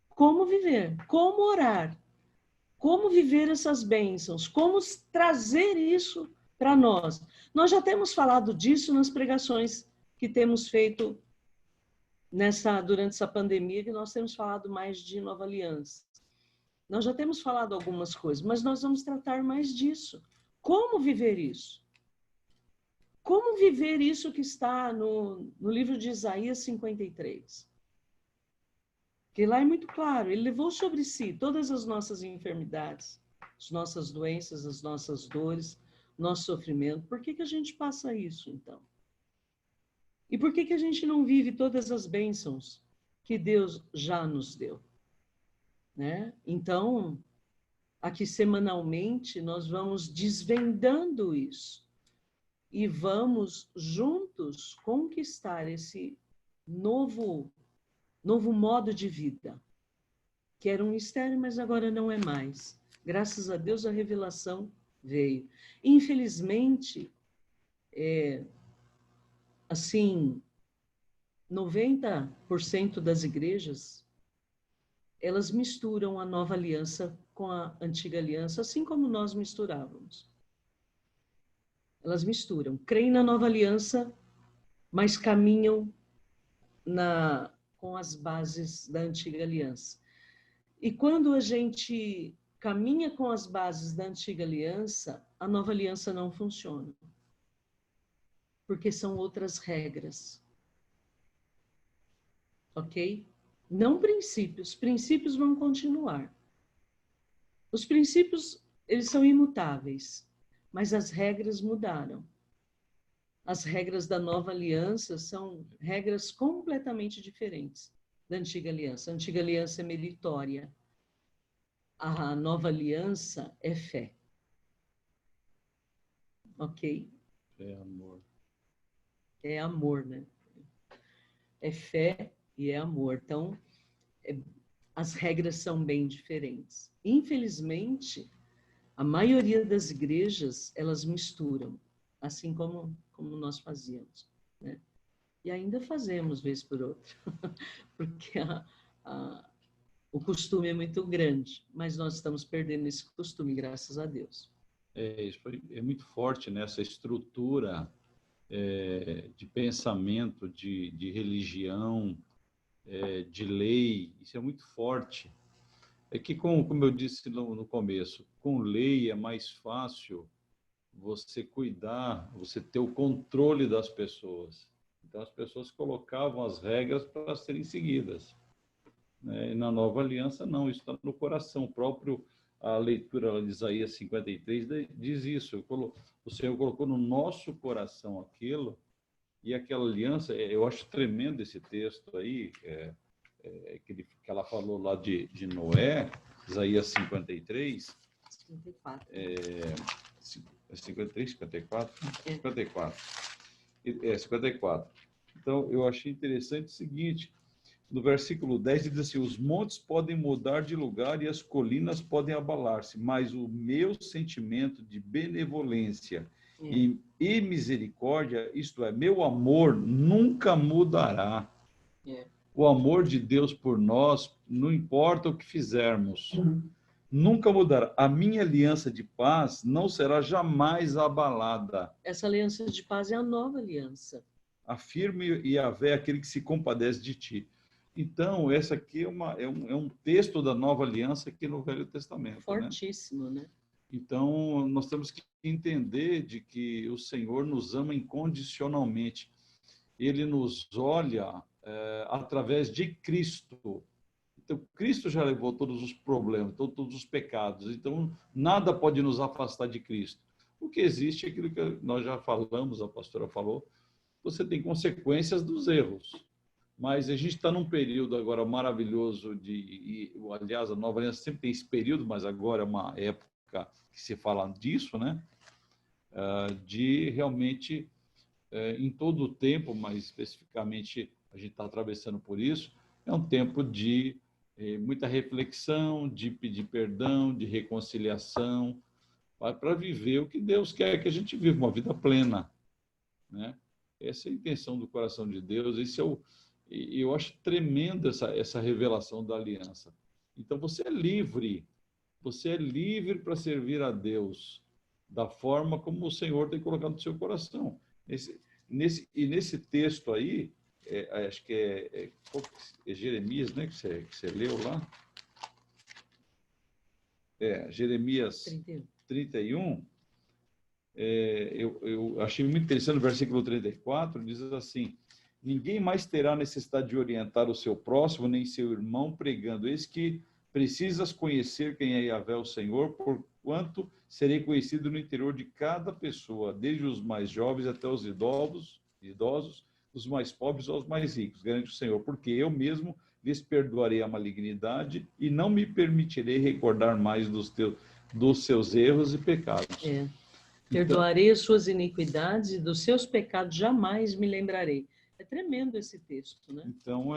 Como viver, como orar, como viver essas bênçãos, como trazer isso para nós. Nós já temos falado disso nas pregações que temos feito durante essa pandemia, que nós temos falado mais de nova aliança. Nós já temos falado algumas coisas, mas nós vamos tratar mais disso. Como viver isso? Como viver isso que está no livro de Isaías 53? Porque lá é muito claro, ele levou sobre si todas as nossas enfermidades, as nossas doenças, as nossas dores, nosso sofrimento. Por que a gente passa isso, então? E por que a gente não vive todas as bênçãos que Deus já nos deu? Né? Então, aqui semanalmente, nós vamos desvendando isso e vamos juntos conquistar esse novo modo de vida, que era um mistério, mas agora não é mais. Graças a Deus, a revelação veio. Infelizmente, assim, 90% das igrejas, elas misturam a nova aliança com a antiga aliança, assim como nós misturávamos. Elas misturam, creem na nova aliança, mas caminham com as bases da antiga aliança. E quando a gente caminha com as bases da antiga aliança, a nova aliança não funciona. Porque são outras regras. Ok? Não princípios. Princípios vão continuar. Os princípios, eles são imutáveis, mas as regras mudaram. As regras da nova aliança são regras completamente diferentes da antiga aliança. A antiga aliança é meritória. A nova aliança é fé. Ok? É amor. É amor, né? É fé e é amor. Então, as regras são bem diferentes. Infelizmente, a maioria das igrejas, elas misturam, assim como nós fazíamos, né? E ainda fazemos, vez por outra, porque o costume é muito grande, mas nós estamos perdendo esse costume, graças a Deus. Isso é muito forte nessa estrutura de pensamento, de religião, de lei, isso é muito forte. É que, como eu disse no começo, com lei é mais fácil você cuidar, você ter o controle das pessoas. Então, as pessoas colocavam as regras para serem seguidas. Né? E na nova aliança, não, isso está no coração. A leitura de Isaías 53 diz isso. O Senhor colocou no nosso coração aquilo, e aquela aliança, eu acho tremendo esse texto aí, que ela falou lá de Noé, Isaías 53. 54. 53, 54? 54. 54. Então, eu achei interessante o seguinte, no versículo 10, diz assim, os montes podem mudar de lugar e as colinas podem abalar-se, mas o meu sentimento de benevolência e misericórdia, isto é, meu amor, nunca mudará. O amor de Deus por nós, não importa o que fizermos, nunca mudará. A minha aliança de paz não será jamais abalada. Essa aliança de paz é a nova aliança. Afirme Yahvé aquele que se compadece de ti. Então, essa aqui é um texto da nova aliança aqui no Velho Testamento. Fortíssimo, né? Então, nós temos que entender de que o Senhor nos ama incondicionalmente. Ele nos olha através de Cristo. Então, Cristo já levou todos os problemas, todos os pecados. Então, nada pode nos afastar de Cristo. O que existe é aquilo que nós já falamos, a pastora falou, você tem consequências dos erros. Mas a gente está num período agora maravilhoso aliás, a Nova Aliança sempre tem esse período, mas agora é uma época que se fala disso, né? De realmente, em todo o tempo, mas especificamente a gente está atravessando por isso, é um tempo de muita reflexão, de pedir perdão, de reconciliação, para viver o que Deus quer que a gente viva, uma vida plena, né? Essa é a intenção do coração de Deus, esse é eu acho tremenda essa revelação da aliança. Então, você é livre para servir a Deus da forma como o Senhor tem colocado no seu coração. Nesse texto aí, acho que é Jeremias, né, que você leu lá? Jeremias 31. Eu achei muito interessante o versículo 34, diz assim: ninguém mais terá necessidade de orientar o seu próximo, nem seu irmão, pregando: eis que precisas conhecer quem é Yahvé, o Senhor, porquanto serei conhecido no interior de cada pessoa, desde os mais jovens até os idosos, dos mais pobres aos mais ricos, garante o Senhor, porque eu mesmo lhes perdoarei a malignidade e não me permitirei recordar mais dos seus erros e pecados. Perdoarei as suas iniquidades e dos seus pecados jamais me lembrarei. É tremendo esse texto, né? Então,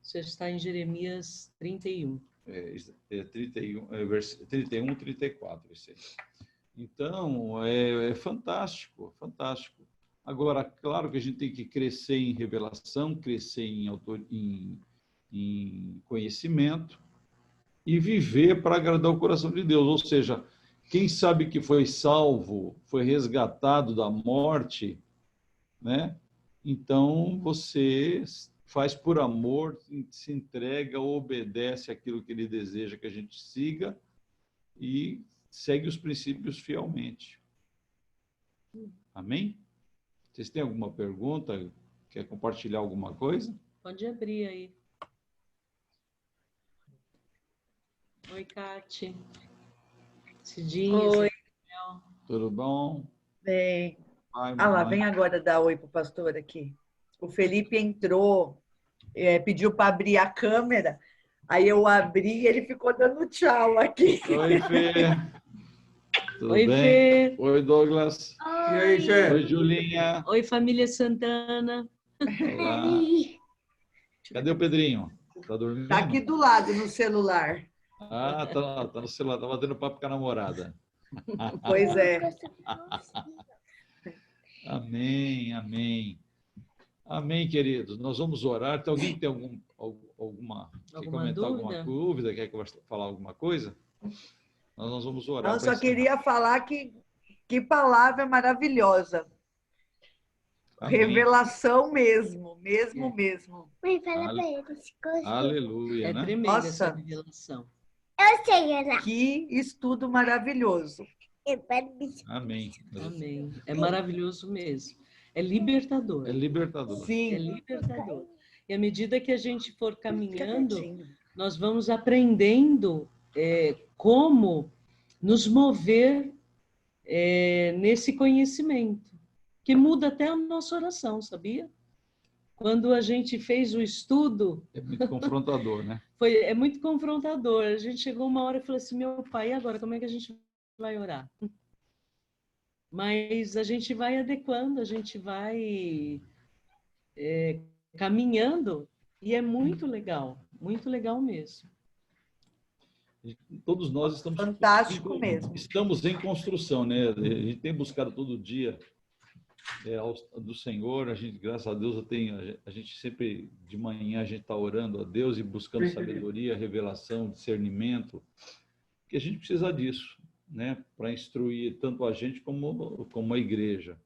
Você está em Jeremias 31. 31, 34. Esse aí. Então, é fantástico, fantástico. Agora, claro que a gente tem que crescer em revelação, crescer em conhecimento e viver para agradar o coração de Deus. Ou seja, quem sabe que foi salvo, foi resgatado da morte, né? Então, você faz por amor, se entrega, obedece aquilo que ele deseja que a gente siga e segue os princípios fielmente. Amém? Vocês têm alguma pergunta? Quer compartilhar alguma coisa? Pode abrir aí. Oi, Cate. Cidinha. Oi. Tudo bom? Bem. Lá, vem agora dar oi pro pastor aqui. O Felipe entrou, pediu para abrir a câmera, aí eu abri e ele ficou dando tchau aqui. Oi, Fê. Tudo Oi, bem? Fê. Oi, Douglas. E aí, Gê? Oi, Julinha. Oi, família Santana. Olá. Cadê o Pedrinho? Tá dormindo? Tá aqui do lado, no celular. Ah, tá no celular. Tá batendo papo com a namorada. Pois é. Amém, amém. Amém, queridos. Nós vamos orar. Tem alguém que tem alguma quer comentar alguma dúvida? Quer falar alguma coisa? Nós vamos orar. Eu só queria falar que palavra maravilhosa. Amém. Revelação mesmo. Mãe, fala pra eles. Aleluia, né? Tremenda essa revelação. Eu sei, Ana. Que estudo maravilhoso. Amém. Amém. É maravilhoso mesmo. É libertador. É libertador. Sim. É libertador. E à medida que a gente for caminhando, nós vamos aprendendo como nos mover nesse conhecimento, que muda até a nossa oração, sabia? Quando a gente fez o estudo... É muito confrontador, né? É muito confrontador. A gente chegou uma hora e falou assim, meu pai, e agora como é que a gente vai orar? Mas a gente vai adequando, a gente vai caminhando e é muito legal mesmo. Todos nós estamos... Fantástico mesmo. Estamos em construção, né? A gente tem buscado todo dia do Senhor, a gente, graças a Deus, a gente sempre de manhã a gente está orando a Deus e buscando sabedoria, revelação, discernimento, que a gente precisa disso, né? Para instruir tanto a gente como a igreja.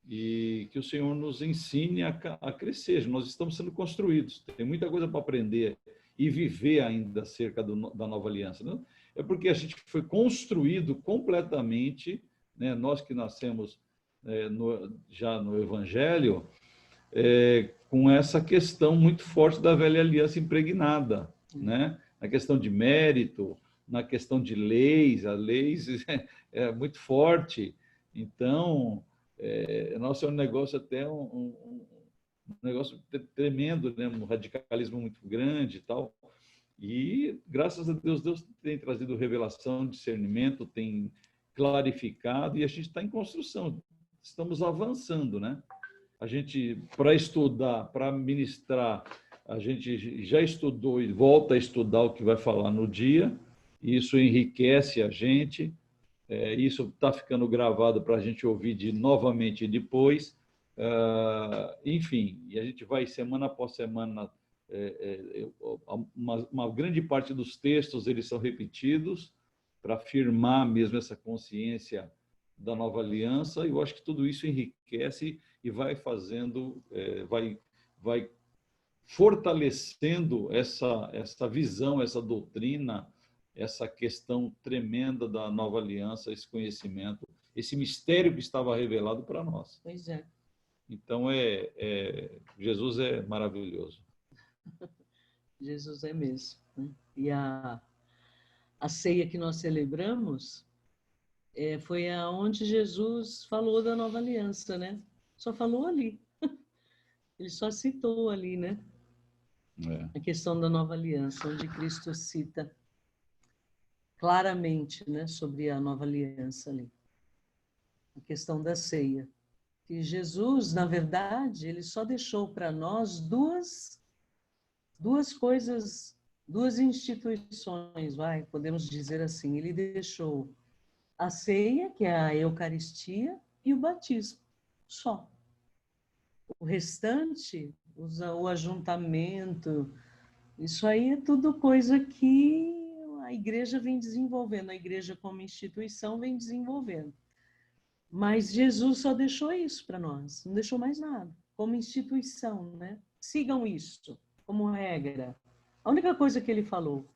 E que o Senhor nos ensine a crescer. Nós estamos sendo construídos, tem muita coisa para aprender e viver ainda acerca da nova aliança. Né? É porque a gente foi construído completamente, né? Nós que nascemos já no Evangelho, com essa questão muito forte da velha aliança impregnada, né? Na questão de mérito, na questão de leis, a leis é muito forte. Então, nosso é um negócio até um negócio tremendo, né? Um radicalismo muito grande e tal. E, graças a Deus, Deus tem trazido revelação, discernimento, tem clarificado, e a gente está em construção, estamos avançando, né? A gente, para estudar, para ministrar, a gente já estudou e volta a estudar o que vai falar no dia, e isso enriquece a gente, isso está ficando gravado para a gente ouvir novamente depois, enfim, e a gente vai semana após semana, uma grande parte dos textos eles são repetidos para afirmar mesmo essa consciência da nova aliança, e eu acho que tudo isso enriquece e vai fazendo, vai fortalecendo essa visão, essa doutrina, essa questão tremenda da nova aliança, esse conhecimento, esse mistério que estava revelado para nós. Pois é. Então, Jesus é maravilhoso. Jesus é mesmo, né? E a ceia que nós celebramos foi aonde Jesus falou da nova aliança, né? Só falou ali. Ele só citou ali, né? A questão da nova aliança, onde Cristo cita claramente, né, sobre a nova aliança ali. A questão da ceia. Que Jesus, na verdade, ele só deixou para nós duas coisas, duas instituições, podemos dizer assim. Ele deixou a ceia, que é a Eucaristia, e o batismo, só. O restante, o ajuntamento, isso aí é tudo coisa que a igreja vem desenvolvendo, a igreja como instituição vem desenvolvendo. Mas Jesus só deixou isso para nós, não deixou mais nada, como instituição, né? Sigam isso como regra. A única coisa que ele falou,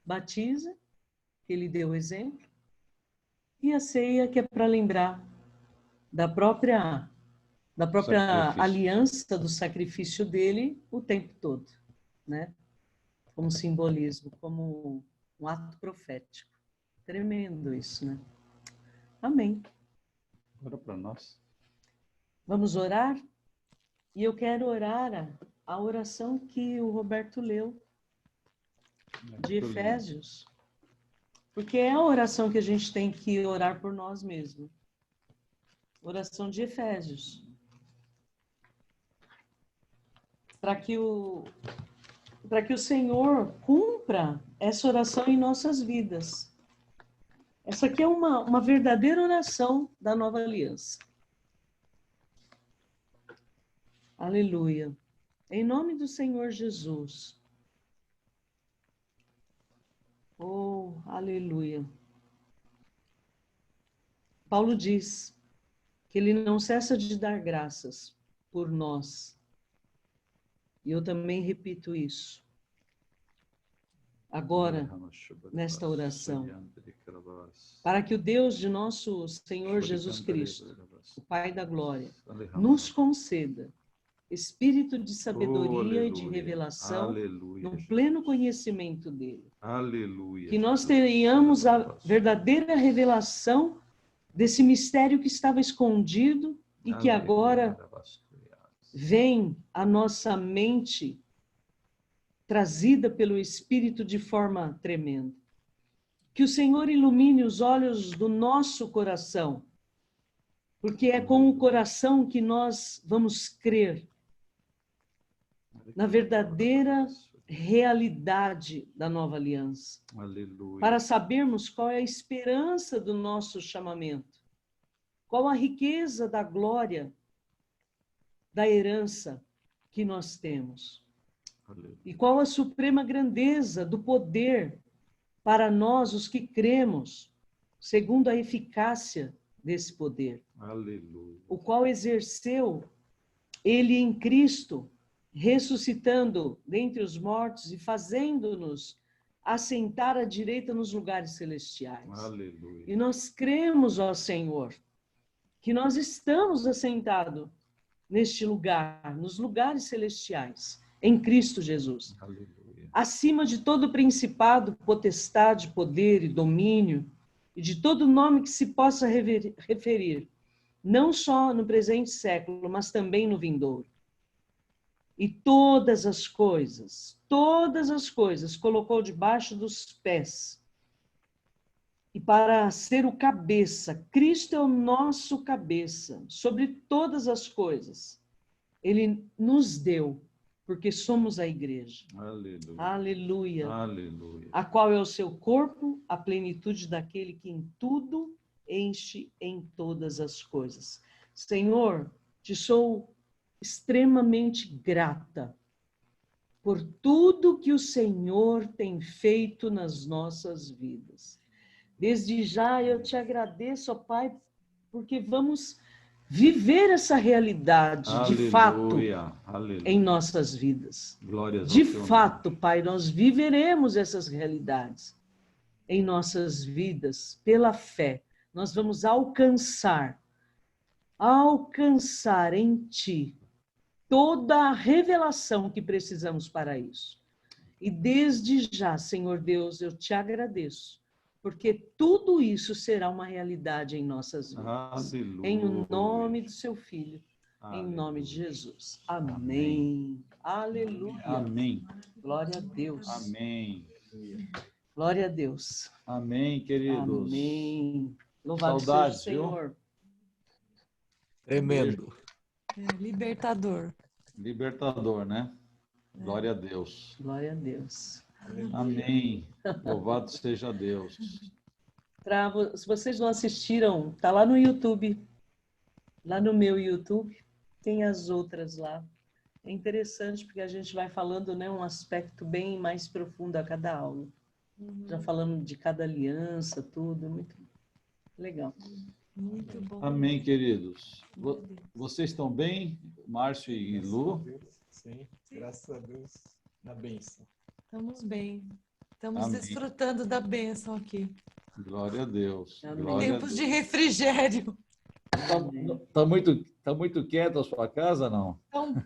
batiza, que ele deu exemplo, e a ceia, que é para lembrar da própria aliança, do sacrifício dele o tempo todo, né? Como simbolismo, como um ato profético. Tremendo isso, né? Amém. Ora para nós. Vamos orar? E eu quero orar a oração que o Roberto leu, de Efésios. Porque é a oração que a gente tem que orar por nós mesmos. Oração de Efésios. Para que o Senhor cumpra essa oração em nossas vidas. Essa aqui é uma verdadeira oração da nova aliança. Aleluia. Em nome do Senhor Jesus. Oh, aleluia. Paulo diz que ele não cessa de dar graças por nós. E eu também repito isso. Agora, nesta oração, para que o Deus de nosso Senhor Jesus Cristo, o Pai da Glória, nos conceda espírito de sabedoria e de revelação no pleno conhecimento dele. Aleluia. Que nós tenhamos a verdadeira revelação desse mistério que estava escondido e que agora vem à nossa mente, trazida pelo Espírito de forma tremenda. Que o Senhor ilumine os olhos do nosso coração, porque é com o coração que nós vamos crer na verdadeira realidade da nova aliança. Aleluia. Para sabermos qual é a esperança do nosso chamamento, qual a riqueza da glória, da herança que nós temos. Aleluia. E qual a suprema grandeza do poder para nós, os que cremos, segundo a eficácia desse poder. Aleluia. O qual exerceu ele em Cristo, ressuscitando dentre os mortos e fazendo-nos assentar à direita nos lugares celestiais. Aleluia. E nós cremos, ó Senhor, que nós estamos assentados neste lugar, nos lugares celestiais, em Cristo Jesus. Aleluia. Acima de todo principado, potestade, poder e domínio, e de todo nome que se possa referir, não só no presente século, mas também no vindouro. E todas as coisas colocou debaixo dos pés. E para ser o cabeça, Cristo é o nosso cabeça, sobre todas as coisas. Ele nos deu, porque somos a igreja. Aleluia. Aleluia. Aleluia. A qual é o seu corpo, a plenitude daquele que em tudo enche em todas as coisas. Senhor, te sou extremamente grata por tudo que o Senhor tem feito nas nossas vidas. Desde já eu te agradeço, ó Pai, porque vamos viver essa realidade de fato Aleluia. em nossas vidas. Glórias ao De teu fato, nome. Pai, nós viveremos essas realidades em nossas vidas pela fé. Nós vamos alcançar em Ti toda a revelação que precisamos para isso. E desde já, Senhor Deus, eu te agradeço, porque tudo isso será uma realidade em nossas vidas. Aleluia. Em nome do seu Filho, Aleluia. em nome de Jesus. Amém. Aleluia. Amém. Glória a Deus. Amém. Glória a Deus. Amém, queridos. Amém. Louvado Saudades, seja o Senhor. Tremendo. Libertador. Libertador, né? Glória a Deus. Glória a Deus. Amém. Louvado seja Deus. Se vocês não assistiram, tá lá no YouTube. Lá no meu YouTube, tem as outras lá. É interessante porque a gente vai falando, né, um aspecto bem mais profundo a cada aula. Já falando de cada aliança, tudo, muito legal. Muito bom. Amém, queridos. Vocês estão bem, Márcio e Lu? Sim, graças a Deus, na bênção. Estamos bem. Estamos Amém. desfrutando da bênção aqui. Glória a Deus. Amém. Glória a Tempos Deus. de refrigério. Tá muito quieto a sua casa, não? Então,